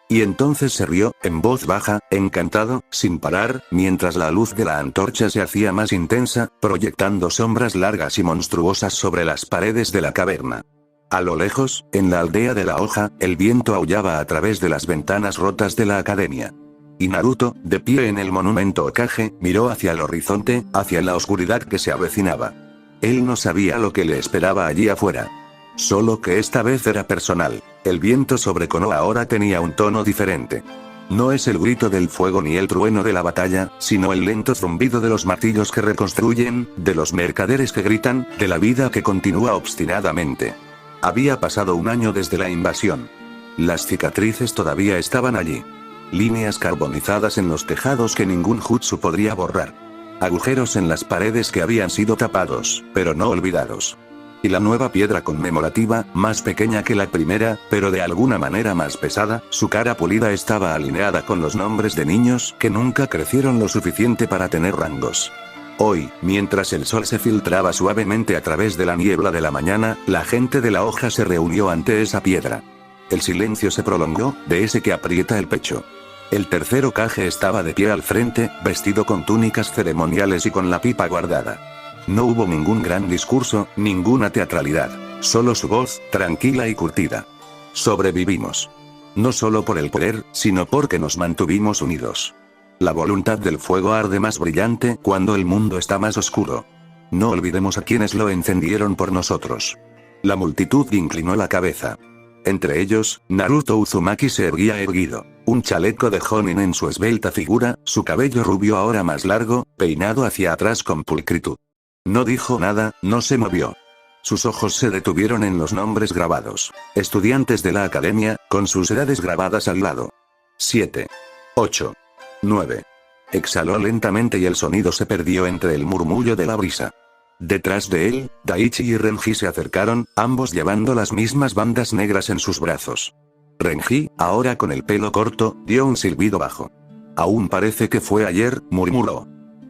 Y entonces se rió, en voz baja, encantado, sin parar, mientras la luz de la antorcha se hacía más intensa, proyectando sombras largas y monstruosas sobre las paredes de la caverna. A lo lejos, en la aldea de la hoja, el viento aullaba a través de las ventanas rotas de la academia. Y Naruto, de pie en el monumento Hokage, miró hacia el horizonte, hacia la oscuridad que se avecinaba. Él no sabía lo que le esperaba allí afuera. Solo que esta vez era personal. El viento sobre Konoha ahora tenía un tono diferente. No es el grito del fuego ni el trueno de la batalla, sino el lento zumbido de los martillos que reconstruyen, de los mercaderes que gritan, de la vida que continúa obstinadamente. Había pasado un año desde la invasión. Las cicatrices todavía estaban allí. Líneas carbonizadas en los tejados que ningún jutsu podría borrar. Agujeros en las paredes que habían sido tapados, pero no olvidados. Y la nueva piedra conmemorativa, más pequeña que la primera, pero de alguna manera más pesada, su cara pulida estaba alineada con los nombres de niños que nunca crecieron lo suficiente para tener rangos. Hoy, mientras el sol se filtraba suavemente a través de la niebla de la mañana, la gente de la hoja se reunió ante esa piedra. El silencio se prolongó, de ese que aprieta el pecho. El tercer Hokage estaba de pie al frente, vestido con túnicas ceremoniales y con la pipa guardada. No hubo ningún gran discurso, ninguna teatralidad. Solo su voz, tranquila y curtida. Sobrevivimos. No solo por el poder, sino porque nos mantuvimos unidos. La voluntad del fuego arde más brillante cuando el mundo está más oscuro. No olvidemos a quienes lo encendieron por nosotros. La multitud inclinó la cabeza. Entre ellos, Naruto Uzumaki se erguía erguido. Un chaleco de Jonin en su esbelta figura, su cabello rubio ahora más largo, peinado hacia atrás con pulcritud. No dijo nada, no se movió. Sus ojos se detuvieron en los nombres grabados. Estudiantes de la academia, con sus edades grabadas al lado. 7. 8. 9. Exhaló lentamente y el sonido se perdió entre el murmullo de la brisa. Detrás de él, Daichi y Renji se acercaron, ambos llevando las mismas bandas negras en sus brazos. Renji, ahora con el pelo corto, dio un silbido bajo. «Aún parece que fue ayer», murmuró.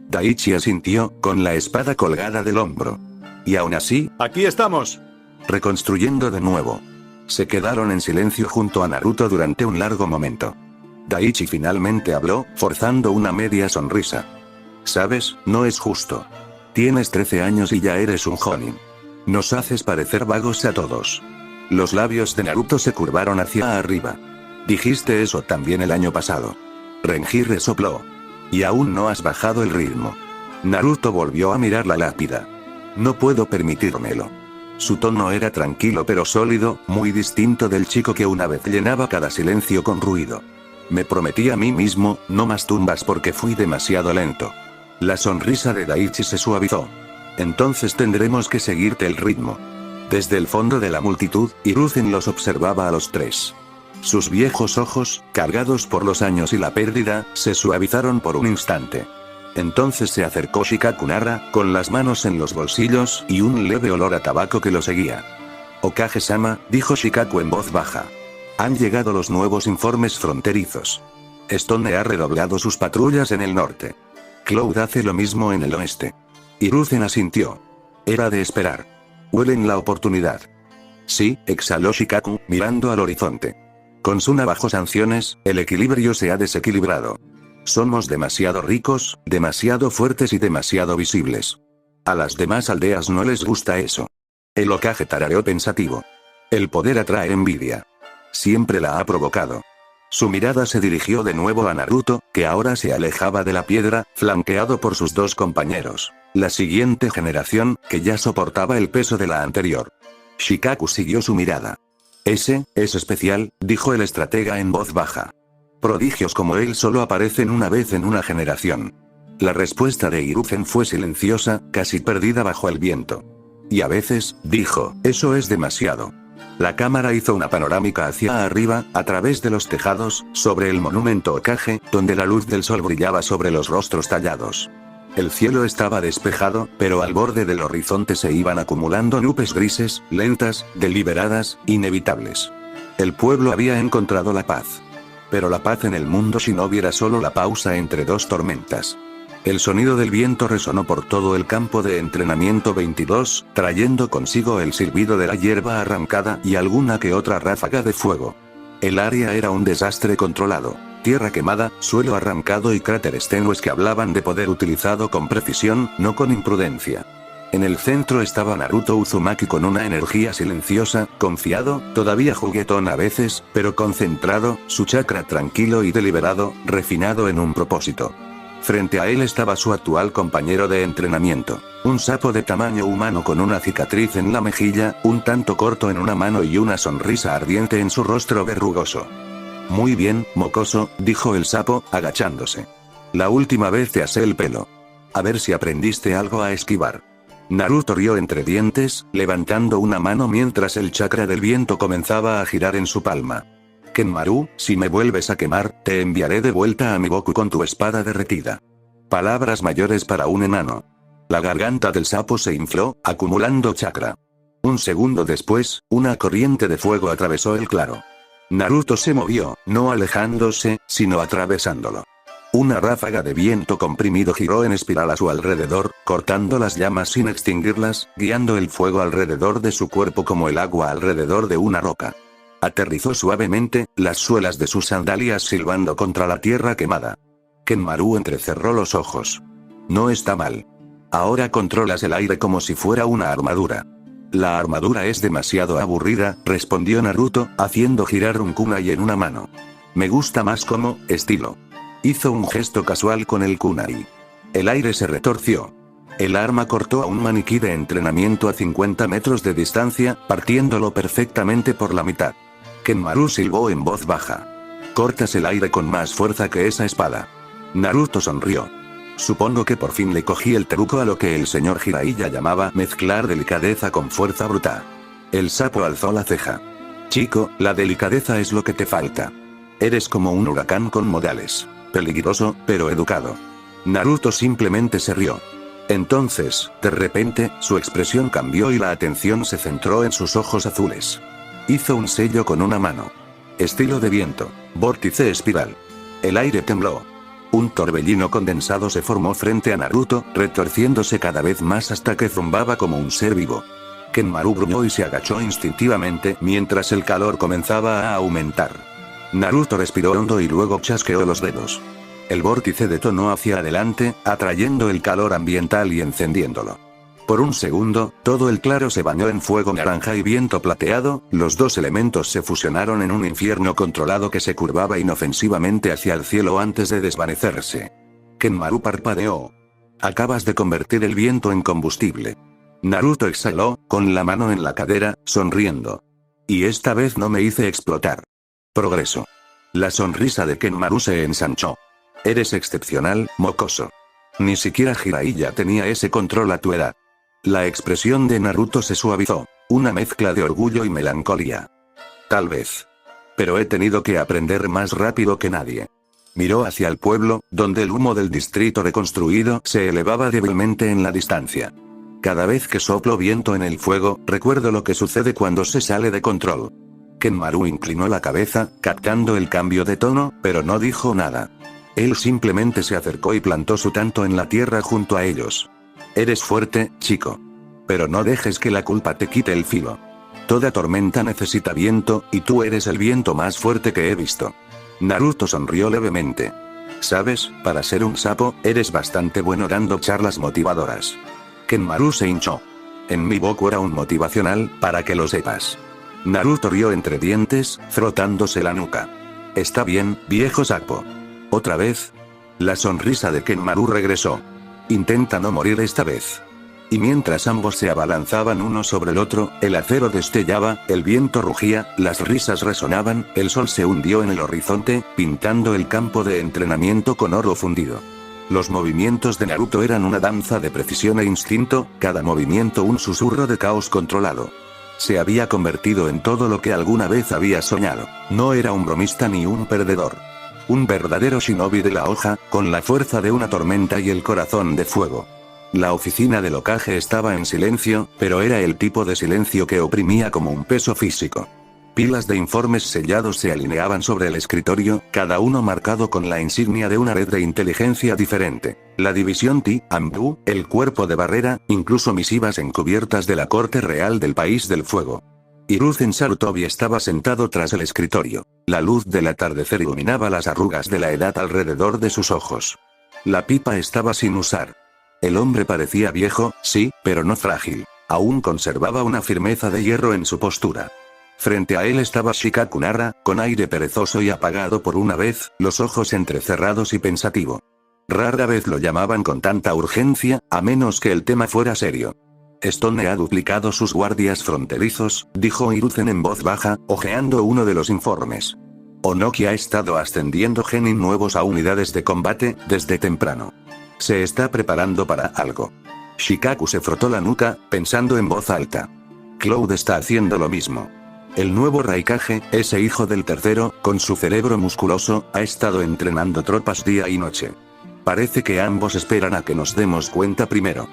Daichi asintió, con la espada colgada del hombro. «Y aún así, ¡aquí estamos!», reconstruyendo de nuevo. Se quedaron en silencio junto a Naruto durante un largo momento. Daichi finalmente habló, forzando una media sonrisa. «Sabes, no es justo. Tienes 13 años y ya eres un Jonin. Nos haces parecer vagos a todos». Los labios de Naruto se curvaron hacia arriba. «Dijiste eso también el año pasado». Renji resopló. «Y aún no has bajado el ritmo». Naruto volvió a mirar la lápida. «No puedo permitírmelo». Su tono era tranquilo pero sólido, muy distinto del chico que una vez llenaba cada silencio con ruido. «Me prometí a mí mismo, no más tumbas porque fui demasiado lento». La sonrisa de Daichi se suavizó. «Entonces tendremos que seguirte el ritmo». Desde el fondo de la multitud, Hiruzen los observaba a los tres. Sus viejos ojos, cargados por los años y la pérdida, se suavizaron por un instante. Entonces se acercó Shikaku Nara, con las manos en los bolsillos y un leve olor a tabaco que lo seguía. «Hokage-sama», dijo Shikaku en voz baja. «Han llegado los nuevos informes fronterizos. Stone ha redoblado sus patrullas en el norte. Cloud hace lo mismo en el oeste». Hiruzen asintió. Era de esperar. «Huelen la oportunidad». «Sí», exhaló Shikaku, mirando al horizonte. «Con Suna bajo sanciones, el equilibrio se ha desequilibrado. Somos demasiado ricos, demasiado fuertes y demasiado visibles. A las demás aldeas no les gusta eso». El Hokage tarareó pensativo. «El poder atrae envidia. Siempre la ha provocado». Su mirada se dirigió de nuevo a Naruto, que ahora se alejaba de la piedra, flanqueado por sus dos compañeros. La siguiente generación, que ya soportaba el peso de la anterior. Shikaku siguió su mirada. «Ese, es especial», dijo el estratega en voz baja. «Prodigios como él solo aparecen una vez en una generación». La respuesta de Hiruzen fue silenciosa, casi perdida bajo el viento. «Y a veces», dijo, «eso es demasiado». La cámara hizo una panorámica hacia arriba, a través de los tejados, sobre el monumento Hokage, donde la luz del sol brillaba sobre los rostros tallados. El cielo estaba despejado, pero al borde del horizonte se iban acumulando nubes grises, lentas, deliberadas, inevitables. El pueblo había encontrado la paz. Pero la paz en el mundo shinobi era solo la pausa entre dos tormentas. El sonido del viento resonó por todo el campo de entrenamiento 22, trayendo consigo el silbido de la hierba arrancada y alguna que otra ráfaga de fuego. El área era un desastre controlado. Tierra quemada, suelo arrancado y cráteres tenues que hablaban de poder utilizado con precisión, no con imprudencia. En el centro estaba Naruto Uzumaki con una energía silenciosa, confiado, todavía juguetón a veces, pero concentrado, su chakra tranquilo y deliberado, refinado en un propósito. Frente a él estaba su actual compañero de entrenamiento, un sapo de tamaño humano con una cicatriz en la mejilla, un tanto corto en una mano y una sonrisa ardiente en su rostro verrugoso. Muy bien, mocoso, dijo el sapo, agachándose. La última vez te asé el pelo. A ver si aprendiste algo a esquivar. Naruto rió entre dientes, levantando una mano mientras el chakra del viento comenzaba a girar en su palma. Kenmaru, si me vuelves a quemar, te enviaré de vuelta a mi Boku con tu espada derretida. Palabras mayores para un enano. La garganta del sapo se infló, acumulando chakra. Un segundo después, una corriente de fuego atravesó el claro. Naruto se movió, no alejándose, sino atravesándolo. Una ráfaga de viento comprimido giró en espiral a su alrededor, cortando las llamas sin extinguirlas, guiando el fuego alrededor de su cuerpo como el agua alrededor de una roca. Aterrizó suavemente, las suelas de sus sandalias silbando contra la tierra quemada. Kenmaru entrecerró los ojos. No está mal. Ahora controlas el aire como si fuera una armadura. La armadura es demasiado aburrida, respondió Naruto, haciendo girar un kunai en una mano. Me gusta más como estilo. Hizo un gesto casual con el kunai. El aire se retorció. El arma cortó a un maniquí de entrenamiento a 50 metros de distancia, partiéndolo perfectamente por la mitad. Kenmaru silbó en voz baja. Cortas el aire con más fuerza que esa espada. Naruto sonrió. Supongo que por fin le cogí el truco a lo que el señor Jiraiya llamaba mezclar delicadeza con fuerza bruta. El sapo alzó la ceja. Chico, la delicadeza es lo que te falta. Eres como un huracán con modales. Peligroso, pero educado. Naruto simplemente se rió. Entonces, de repente, su expresión cambió y la atención se centró en sus ojos azules. Hizo un sello con una mano. Estilo de viento. Vórtice espiral. El aire tembló. Un torbellino condensado se formó frente a Naruto, retorciéndose cada vez más hasta que zumbaba como un ser vivo. Kenmaru gruñó y se agachó instintivamente mientras el calor comenzaba a aumentar. Naruto respiró hondo y luego chasqueó los dedos. El vórtice detonó hacia adelante, atrayendo el calor ambiental y encendiéndolo. Por un segundo, todo el claro se bañó en fuego naranja y viento plateado, los dos elementos se fusionaron en un infierno controlado que se curvaba inofensivamente hacia el cielo antes de desvanecerse. Kenmaru parpadeó. Acabas de convertir el viento en combustible. Naruto exhaló, con la mano en la cadera, sonriendo. Y esta vez no me hice explotar. Progreso. La sonrisa de Kenmaru se ensanchó. Eres excepcional, mocoso. Ni siquiera Jiraiya tenía ese control a tu edad. La expresión de Naruto se suavizó, una mezcla de orgullo y melancolía. Tal vez. Pero he tenido que aprender más rápido que nadie. Miró hacia el pueblo, donde el humo del distrito reconstruido se elevaba débilmente en la distancia. Cada vez que soplo viento en el fuego, recuerdo lo que sucede cuando se sale de control. Kenmaru inclinó la cabeza, captando el cambio de tono, pero no dijo nada. Él simplemente se acercó y plantó su tanto en la tierra junto a ellos. Eres fuerte, chico. Pero no dejes que la culpa te quite el filo. Toda tormenta necesita viento, y tú eres el viento más fuerte que he visto. Naruto sonrió levemente. Sabes, para ser un sapo, eres bastante bueno dando charlas motivadoras. Kenmaru se hinchó. En mi Boku era un motivacional, para que lo sepas. Naruto rió entre dientes, frotándose la nuca. Está bien, viejo sapo. ¿Otra vez? La sonrisa de Kenmaru regresó. Intenta no morir esta vez. Y mientras ambos se abalanzaban uno sobre el otro, el acero destellaba, el viento rugía, las risas resonaban, el sol se hundió en el horizonte, pintando el campo de entrenamiento con oro fundido. Los movimientos de Naruto eran una danza de precisión e instinto, cada movimiento un susurro de caos controlado. Se había convertido en todo lo que alguna vez había soñado. No era un bromista ni un perdedor. Un verdadero shinobi de la hoja, con la fuerza de una tormenta y el corazón de fuego. La oficina del Hokage estaba en silencio, pero era el tipo de silencio que oprimía como un peso físico. Pilas de informes sellados se alineaban sobre el escritorio, cada uno marcado con la insignia de una red de inteligencia diferente. La división Ti Ambu, el cuerpo de barrera, incluso misivas encubiertas de la corte real del país del fuego. Hiruzen Sarutobi estaba sentado tras el escritorio. La luz del atardecer iluminaba las arrugas de la edad alrededor de sus ojos. La pipa estaba sin usar. El hombre parecía viejo, sí, pero no frágil. Aún conservaba una firmeza de hierro en su postura. Frente a él estaba Shikaku Nara, con aire perezoso y apagado por una vez, los ojos entrecerrados y pensativo. Rara vez lo llamaban con tanta urgencia, a menos que el tema fuera serio. Stone ha duplicado sus guardias fronterizos, dijo Hiruzen en voz baja, hojeando uno de los informes. Onoki ha estado ascendiendo genin nuevos a unidades de combate, desde temprano. Se está preparando para algo. Shikaku se frotó la nuca, pensando en voz alta. Cloud está haciendo lo mismo. El nuevo Raikage, ese hijo del tercero, con su cerebro musculoso, ha estado entrenando tropas día y noche. Parece que ambos esperan a que nos demos cuenta primero.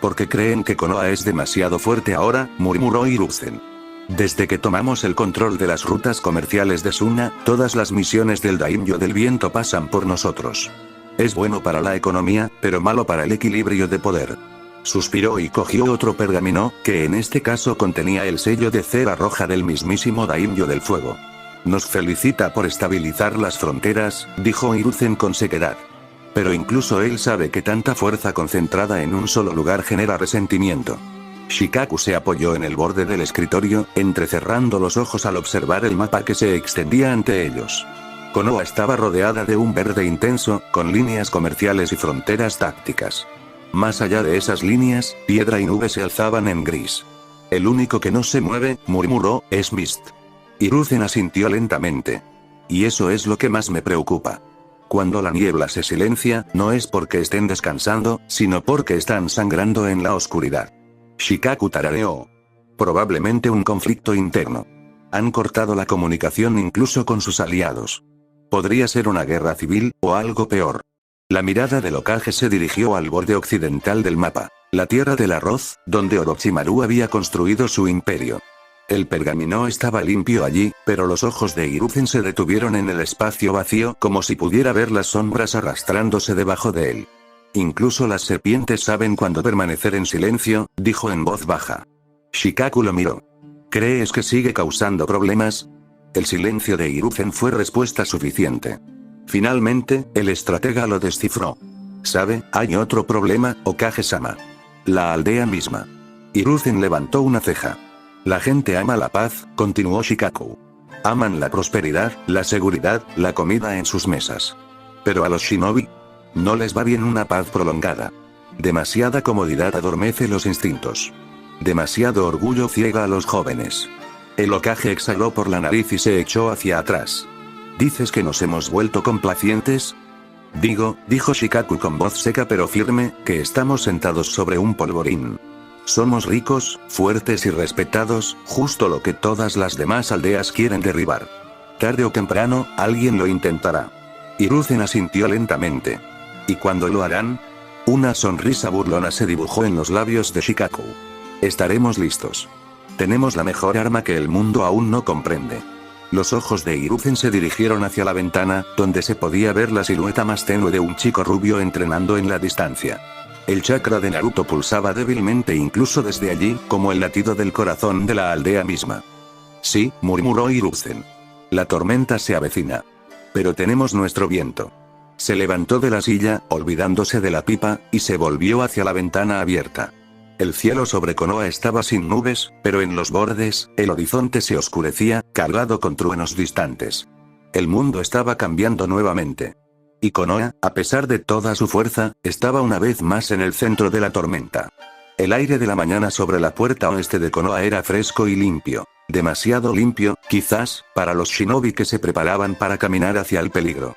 Porque creen que Konoha es demasiado fuerte ahora, murmuró Hiruzen. Desde que tomamos el control de las rutas comerciales de Suna, todas las misiones del Daimyo del Viento pasan por nosotros. Es bueno para la economía, pero malo para el equilibrio de poder. Suspiró y cogió otro pergamino, que en este caso contenía el sello de cera roja del mismísimo Daimyo del Fuego. Nos felicita por estabilizar las fronteras, dijo Hiruzen con sequedad. Pero incluso él sabe que tanta fuerza concentrada en un solo lugar genera resentimiento. Shikaku se apoyó en el borde del escritorio, entrecerrando los ojos al observar el mapa que se extendía ante ellos. Konoha estaba rodeada de un verde intenso, con líneas comerciales y fronteras tácticas. Más allá de esas líneas, piedra y nube se alzaban en gris. El único que no se mueve, murmuró, es Mist. Hiruzen asintió lentamente. Y eso es lo que más me preocupa. Cuando la niebla se silencia, no es porque estén descansando, sino porque están sangrando en la oscuridad. Shikaku tarareó. Probablemente un conflicto interno. Han cortado la comunicación incluso con sus aliados. Podría ser una guerra civil, o algo peor. La mirada del Hokage se dirigió al borde occidental del mapa, la tierra del arroz, donde Orochimaru había construido su imperio. El pergamino estaba limpio allí, pero los ojos de Hiruzen se detuvieron en el espacio vacío como si pudiera ver las sombras arrastrándose debajo de él. Incluso las serpientes saben cuándo permanecer en silencio, dijo en voz baja. Shikaku lo miró. ¿Crees que sigue causando problemas? El silencio de Hiruzen fue respuesta suficiente. Finalmente, el estratega lo descifró. ¿Sabe? Hay otro problema, Hokage-sama. La aldea misma. Hiruzen levantó una ceja. La gente ama la paz, continuó Shikaku. Aman la prosperidad, la seguridad, la comida en sus mesas. Pero a los shinobi no les va bien una paz prolongada. Demasiada comodidad adormece los instintos. Demasiado orgullo ciega a los jóvenes. El Hokage exhaló por la nariz y se echó hacia atrás. ¿Dices que nos hemos vuelto complacientes? Dijo Shikaku con voz seca pero firme, que estamos sentados sobre un polvorín. Somos ricos, fuertes y respetados, justo lo que todas las demás aldeas quieren derribar. Tarde o temprano, alguien lo intentará. Hiruzen asintió lentamente. ¿Y cuándo lo harán? Una sonrisa burlona se dibujó en los labios de Shikaku. Estaremos listos. Tenemos la mejor arma que el mundo aún no comprende. Los ojos de Hiruzen se dirigieron hacia la ventana, donde se podía ver la silueta más tenue de un chico rubio entrenando en la distancia. El chakra de Naruto pulsaba débilmente incluso desde allí, como el latido del corazón de la aldea misma. Sí, murmuró Hiruzen. La tormenta se avecina. Pero tenemos nuestro viento. Se levantó de la silla, olvidándose de la pipa, y se volvió hacia la ventana abierta. El cielo sobre Konoha estaba sin nubes, pero en los bordes, el horizonte se oscurecía, cargado con truenos distantes. El mundo estaba cambiando nuevamente. Y Konoha, a pesar de toda su fuerza, estaba una vez más en el centro de la tormenta. El aire de la mañana sobre la puerta oeste de Konoha era fresco y limpio. Demasiado limpio, quizás, para los shinobi que se preparaban para caminar hacia el peligro.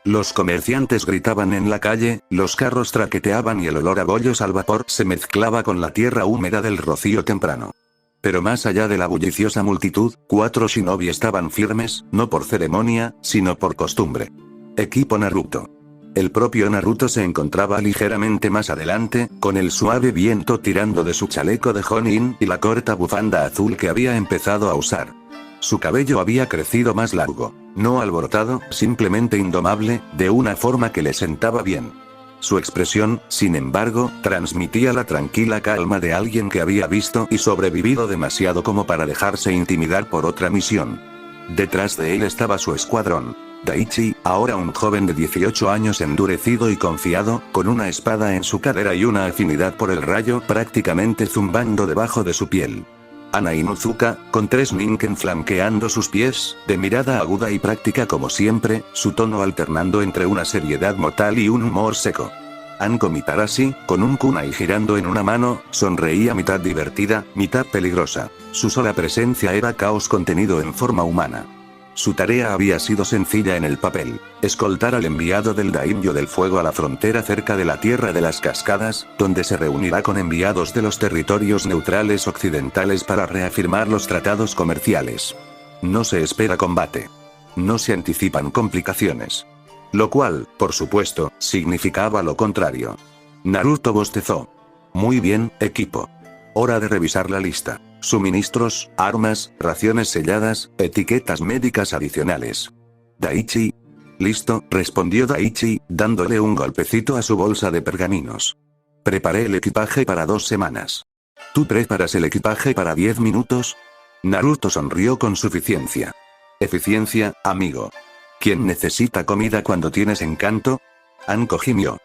Los comerciantes gritaban en la calle, los carros traqueteaban y el olor a bollos al vapor se mezclaba con la tierra húmeda del rocío temprano. Pero más allá de la bulliciosa multitud, 4 shinobi estaban firmes, no por ceremonia, sino por costumbre. Equipo Naruto. El propio Naruto se encontraba ligeramente más adelante, con el suave viento tirando de su chaleco de Jonin y la corta bufanda azul que había empezado a usar. Su cabello había crecido más largo, no alborotado, simplemente indomable, de una forma que le sentaba bien. Su expresión, sin embargo, transmitía la tranquila calma de alguien que había visto y sobrevivido demasiado como para dejarse intimidar por otra misión. Detrás de él estaba su escuadrón. Daichi, ahora un joven de 18 años endurecido y confiado, con una espada en su cadera y una afinidad por el rayo prácticamente zumbando debajo de su piel. Ana Inuzuka, con 3 ninken flanqueando sus pies, de mirada aguda y práctica como siempre, su tono alternando entre una seriedad mortal y un humor seco. Anko Mitarashi, con un kunai girando en una mano, sonreía mitad divertida, mitad peligrosa. Su sola presencia era caos contenido en forma humana. Su tarea había sido sencilla en el papel: escoltar al enviado del Daimyo del Fuego a la frontera cerca de la Tierra de las Cascadas, donde se reunirá con enviados de los territorios neutrales occidentales para reafirmar los tratados comerciales. No se espera combate. No se anticipan complicaciones. Lo cual, por supuesto, significaba lo contrario. Naruto bostezó. Muy bien, equipo. Hora de revisar la lista. Suministros, armas, raciones selladas, etiquetas médicas adicionales. Daichi. Listo, respondió Daichi, dándole un golpecito a su bolsa de pergaminos. Preparé el equipaje para 2 semanas. ¿Tú preparas el equipaje para 10 minutos? Naruto sonrió con suficiencia. Eficiencia, amigo. ¿Quién necesita comida cuando tienes encanto? Anko gimió.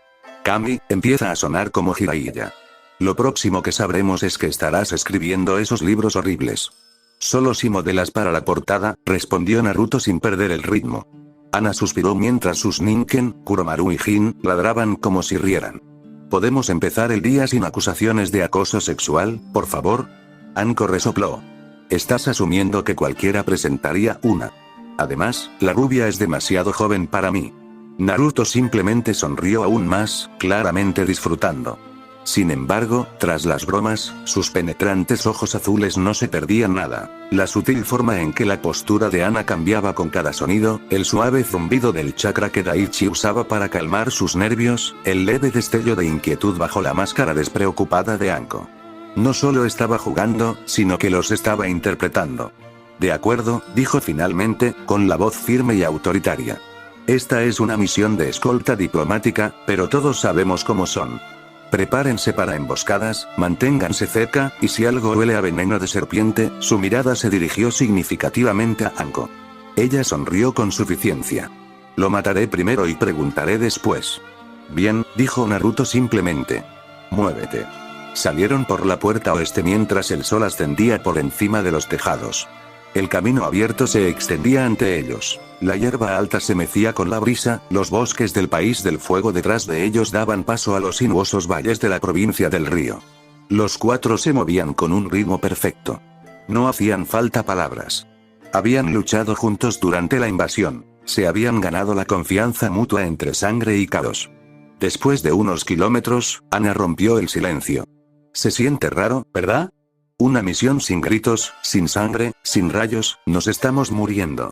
Kami, empieza a sonar como Jiraiya. Lo próximo que sabremos es que estarás escribiendo esos libros horribles. Solo si modelas para la portada, respondió Naruto sin perder el ritmo. Ana suspiró mientras sus ninken, Kuromaru y Jin, ladraban como si rieran. ¿Podemos empezar el día sin acusaciones de acoso sexual, por favor? Anko resopló. Estás asumiendo que cualquiera presentaría una. Además, la rubia es demasiado joven para mí. Naruto simplemente sonrió aún más, claramente disfrutando. Sin embargo, tras las bromas, sus penetrantes ojos azules no se perdían nada. La sutil forma en que la postura de Ana cambiaba con cada sonido, el suave zumbido del chakra que Daichi usaba para calmar sus nervios, el leve destello de inquietud bajo la máscara despreocupada de Anko. No solo estaba jugando, sino que los estaba interpretando. De acuerdo, dijo finalmente, con la voz firme y autoritaria. Esta es una misión de escolta diplomática, pero todos sabemos cómo son. Prepárense para emboscadas, manténganse cerca, y si algo huele a veneno de serpiente, su mirada se dirigió significativamente a Anko. Ella sonrió con suficiencia. Lo mataré primero y preguntaré después. Bien, dijo Naruto simplemente. Muévete. Salieron por la puerta oeste mientras el sol ascendía por encima de los tejados. El camino abierto se extendía ante ellos. La hierba alta se mecía con la brisa, los bosques del país del fuego detrás de ellos daban paso a los sinuosos valles de la provincia del río. Los 4 se movían con un ritmo perfecto. No hacían falta palabras. Habían luchado juntos durante la invasión, se habían ganado la confianza mutua entre sangre y caos. Después de unos kilómetros, Ana rompió el silencio. Se siente raro, ¿verdad? Una misión sin gritos, sin sangre, sin rayos, nos estamos muriendo.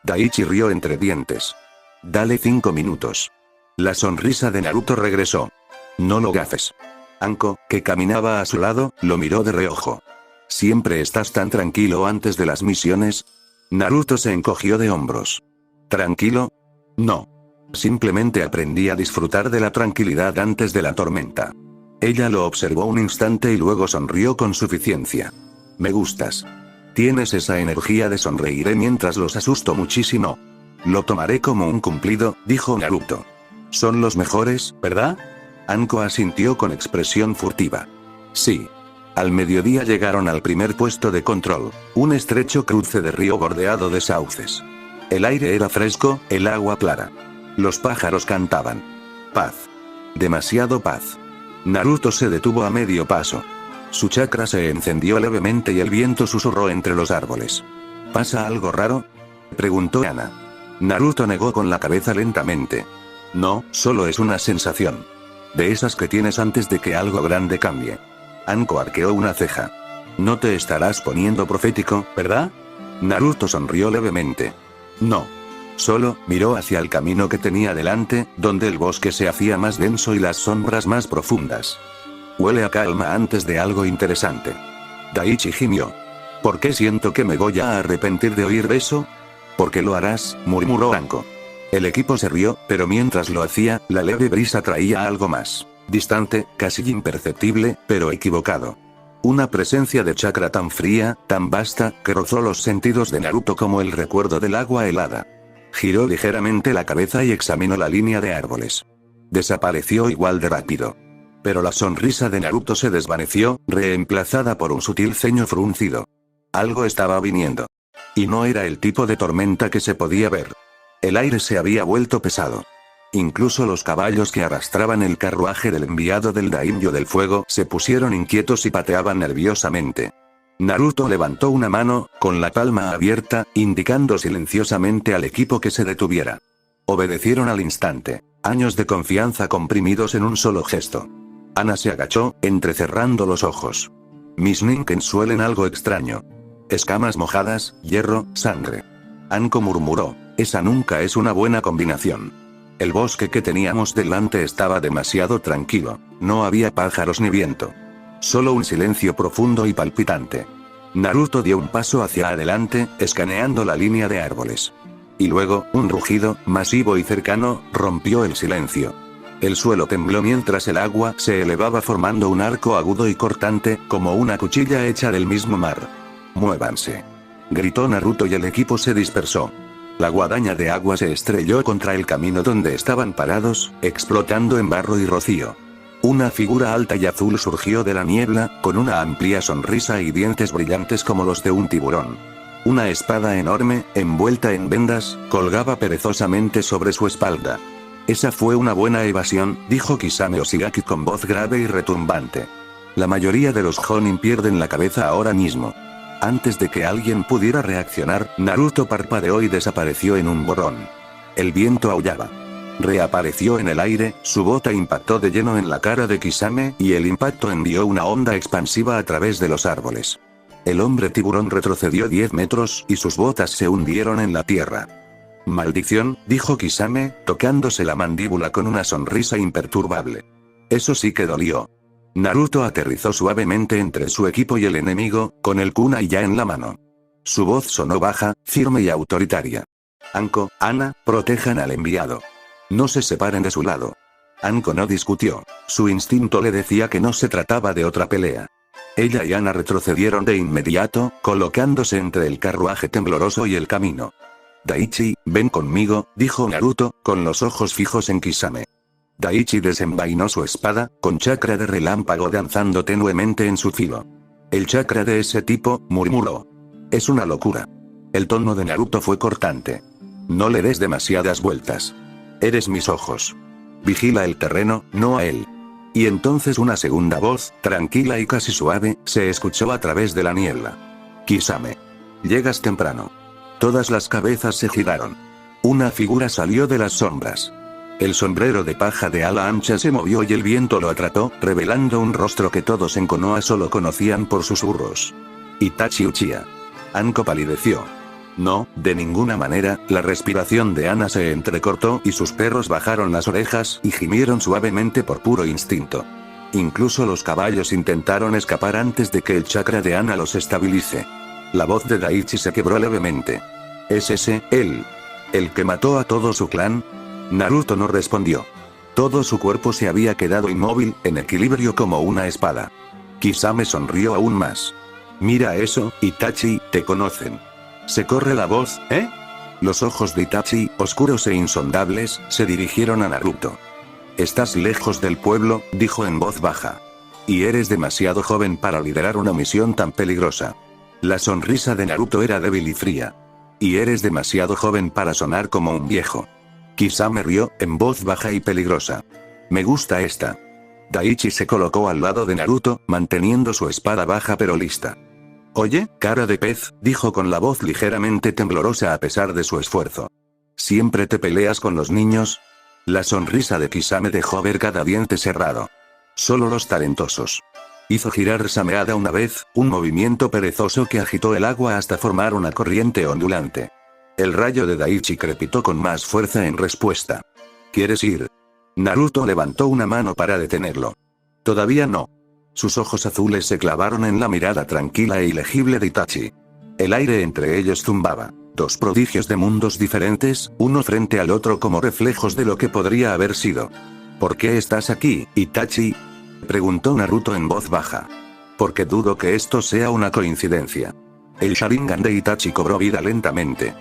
Daichi rió entre dientes. Dale 5 minutos. La sonrisa de Naruto regresó. No lo gafes. Anko, que caminaba a su lado, lo miró de reojo. ¿Siempre estás tan tranquilo antes de las misiones? Naruto se encogió de hombros. ¿Tranquilo? No. Simplemente aprendí a disfrutar de la tranquilidad antes de la tormenta. Ella lo observó un instante y luego sonrió con suficiencia. Me gustas. Tienes esa energía de sonreíré mientras los asusto muchísimo. Lo tomaré como un cumplido, dijo Naruto. Son los mejores, ¿verdad? Anko asintió con expresión furtiva. Sí. Al mediodía llegaron al primer puesto de control, un estrecho cruce de río bordeado de sauces. El aire era fresco, el agua clara. Los pájaros cantaban. Paz. Demasiado paz. Naruto se detuvo a medio paso. Su chakra se encendió levemente y el viento susurró entre los árboles. ¿Pasa algo raro?, preguntó Ana. Naruto negó con la cabeza lentamente. No, solo es una sensación. De esas que tienes antes de que algo grande cambie. Anko arqueó una ceja. No te estarás poniendo profético, ¿verdad? Naruto sonrió levemente. No. Solo, miró hacia el camino que tenía delante, donde el bosque se hacía más denso y las sombras más profundas. Huele a calma antes de algo interesante. Daichi gimió. ¿Por qué siento que me voy a arrepentir de oír eso? ¿Por qué lo harás?, murmuró Anko. El equipo se rió, pero mientras lo hacía, la leve brisa traía algo más. Distante, casi imperceptible, pero equivocado. Una presencia de chakra tan fría, tan vasta, que rozó los sentidos de Naruto como el recuerdo del agua helada. Giró ligeramente la cabeza y examinó la línea de árboles. Desapareció igual de rápido. Pero la sonrisa de Naruto se desvaneció, reemplazada por un sutil ceño fruncido. Algo estaba viniendo. Y no era el tipo de tormenta que se podía ver. El aire se había vuelto pesado. Incluso los caballos que arrastraban el carruaje del enviado del Daimyo del Fuego se pusieron inquietos y pateaban nerviosamente. Naruto levantó una mano, con la palma abierta, indicando silenciosamente al equipo que se detuviera. Obedecieron al instante. Años de confianza comprimidos en un solo gesto. Ana se agachó, entrecerrando los ojos. Mis Ninken suelen algo extraño. Escamas mojadas, hierro, sangre. Anko murmuró, esa nunca es una buena combinación. El bosque que teníamos delante estaba demasiado tranquilo, no había pájaros ni viento. Solo un silencio profundo y palpitante. Naruto dio un paso hacia adelante, escaneando la línea de árboles. Y luego, un rugido, masivo y cercano, rompió el silencio. El suelo tembló mientras el agua se elevaba formando un arco agudo y cortante, como una cuchilla hecha del mismo mar. ¡Muévanse!, gritó Naruto y el equipo se dispersó. La guadaña de agua se estrelló contra el camino donde estaban parados, explotando en barro y rocío. Una figura alta y azul surgió de la niebla, con una amplia sonrisa y dientes brillantes como los de un tiburón. Una espada enorme, envuelta en vendas, colgaba perezosamente sobre su espalda. Esa fue una buena evasión, dijo Kisame Oshigaki con voz grave y retumbante. La mayoría de los Jonin pierden la cabeza ahora mismo. Antes de que alguien pudiera reaccionar, Naruto parpadeó y desapareció en un borrón. El viento aullaba. Reapareció en el aire, su bota impactó de lleno en la cara de Kisame, y el impacto envió una onda expansiva a través de los árboles. El hombre tiburón retrocedió 10 metros, y sus botas se hundieron en la tierra. Maldición, dijo Kisame, tocándose la mandíbula con una sonrisa imperturbable. Eso sí que dolió. Naruto aterrizó suavemente entre su equipo y el enemigo, con el kunai ya en la mano. Su voz sonó baja, firme y autoritaria. Anko, Ana, protejan al enviado. No se separen de su lado. Anko no discutió. Su instinto le decía que no se trataba de otra pelea. Ella y Ana retrocedieron de inmediato, colocándose entre el carruaje tembloroso y el camino. Daichi, ven conmigo, dijo Naruto, con los ojos fijos en Kisame. Daichi desenvainó su espada, con chakra de relámpago danzando tenuemente en su filo. El chakra de ese tipo, murmuró. Es una locura. El tono de Naruto fue cortante. No le des demasiadas vueltas. Eres mis ojos. Vigila el terreno, no a él. Y entonces una segunda voz, tranquila y casi suave, se escuchó a través de la niebla. Kisame. Llegas temprano. Todas las cabezas se giraron. Una figura salió de las sombras. El sombrero de paja de ala ancha se movió y el viento lo atrapó, revelando un rostro que todos en Konoha solo conocían por susurros. Itachi Uchiha. Anko palideció. No, de ninguna manera, la respiración de Ana se entrecortó y sus perros bajaron las orejas y gimieron suavemente por puro instinto. Incluso los caballos intentaron escapar antes de que el chakra de Ana los estabilice. La voz de Daichi se quebró levemente. ¿Es ese, él? ¿El que mató a todo su clan? Naruto no respondió. Todo su cuerpo se había quedado inmóvil, en equilibrio como una espada. Kisame sonrió aún más. Mira eso, Itachi, te conocen. Se corre la voz, ¿eh? Los ojos de Itachi, oscuros e insondables, se dirigieron a Naruto. Estás lejos del pueblo, dijo en voz baja. Y eres demasiado joven para liderar una misión tan peligrosa. La sonrisa de Naruto era débil y fría. Y eres demasiado joven para sonar como un viejo. Kisame rió, en voz baja y peligrosa. Me gusta esta. Daichi se colocó al lado de Naruto, manteniendo su espada baja pero lista. Oye, cara de pez, dijo con la voz ligeramente temblorosa a pesar de su esfuerzo. ¿Siempre te peleas con los niños? La sonrisa de Kisame dejó ver cada diente cerrado. Solo los talentosos. Hizo girar Sameada una vez, un movimiento perezoso que agitó el agua hasta formar una corriente ondulante. El rayo de Daichi crepitó con más fuerza en respuesta. ¿Quieres ir? Naruto levantó una mano para detenerlo. Todavía no. Sus ojos azules se clavaron en la mirada tranquila e ilegible de Itachi. El aire entre ellos zumbaba. Dos prodigios de mundos diferentes, uno frente al otro como reflejos de lo que podría haber sido. ¿Por qué estás aquí, Itachi?, preguntó Naruto en voz baja. Porque dudo que esto sea una coincidencia. El Sharingan de Itachi cobró vida lentamente.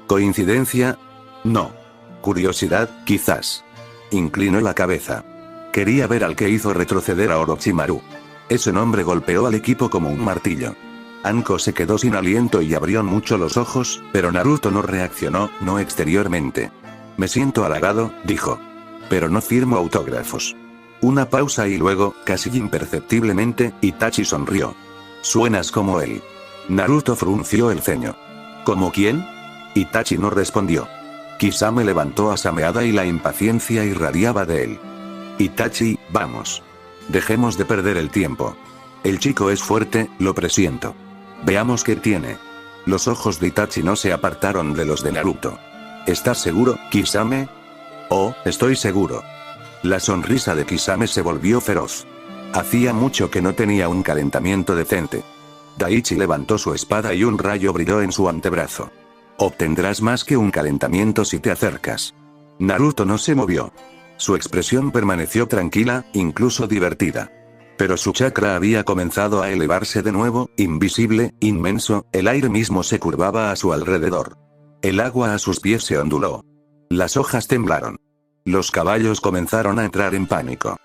¿Coincidencia? No. Curiosidad, quizás. Inclinó la cabeza. Quería ver al que hizo retroceder a Orochimaru. Ese nombre golpeó al equipo como un martillo. Anko se quedó sin aliento y abrió mucho los ojos, pero Naruto no reaccionó, no exteriormente. Me siento halagado, dijo. Pero no firmo autógrafos. Una pausa y luego, casi imperceptiblemente, Itachi sonrió. Suenas como él. Naruto frunció el ceño. ¿Como quién? Itachi no respondió. Kisame levantó a Sameada y la impaciencia irradiaba de él. Itachi, vamos. Dejemos de perder el tiempo. El chico es fuerte, lo presiento. Veamos qué tiene. Los ojos de Itachi no se apartaron de los de Naruto. ¿Estás seguro, Kisame? Oh, estoy seguro. La sonrisa de Kisame se volvió feroz. Hacía mucho que no tenía un calentamiento decente. Daichi levantó su espada y un rayo brilló en su antebrazo. Obtendrás más que un calentamiento si te acercas. Naruto no se movió. Su expresión permaneció tranquila, incluso divertida. Pero su chakra había comenzado a elevarse de nuevo, invisible, inmenso, el aire mismo se curvaba a su alrededor. El agua a sus pies se onduló. Las hojas temblaron. Los caballos comenzaron a entrar en pánico.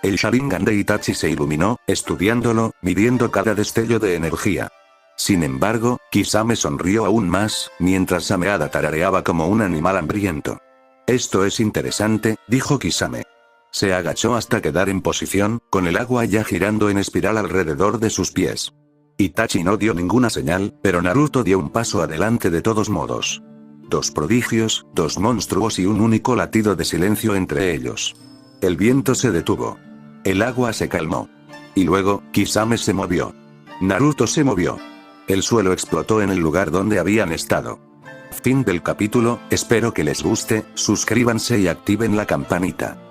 El Sharingan de Itachi se iluminó, estudiándolo, midiendo cada destello de energía. Sin embargo, Kisame sonrió aún más, mientras Sameada tarareaba como un animal hambriento. Esto es interesante, dijo Kisame. Se agachó hasta quedar en posición, con el agua ya girando en espiral alrededor de sus pies. Itachi no dio ninguna señal, pero Naruto dio un paso adelante de todos modos. Dos prodigios, dos monstruos y un único latido de silencio entre ellos. El viento se detuvo. El agua se calmó. Y luego, Kisame se movió. Naruto se movió. El suelo explotó en el lugar donde habían estado. Fin del capítulo, espero que les guste, suscríbanse y activen la campanita.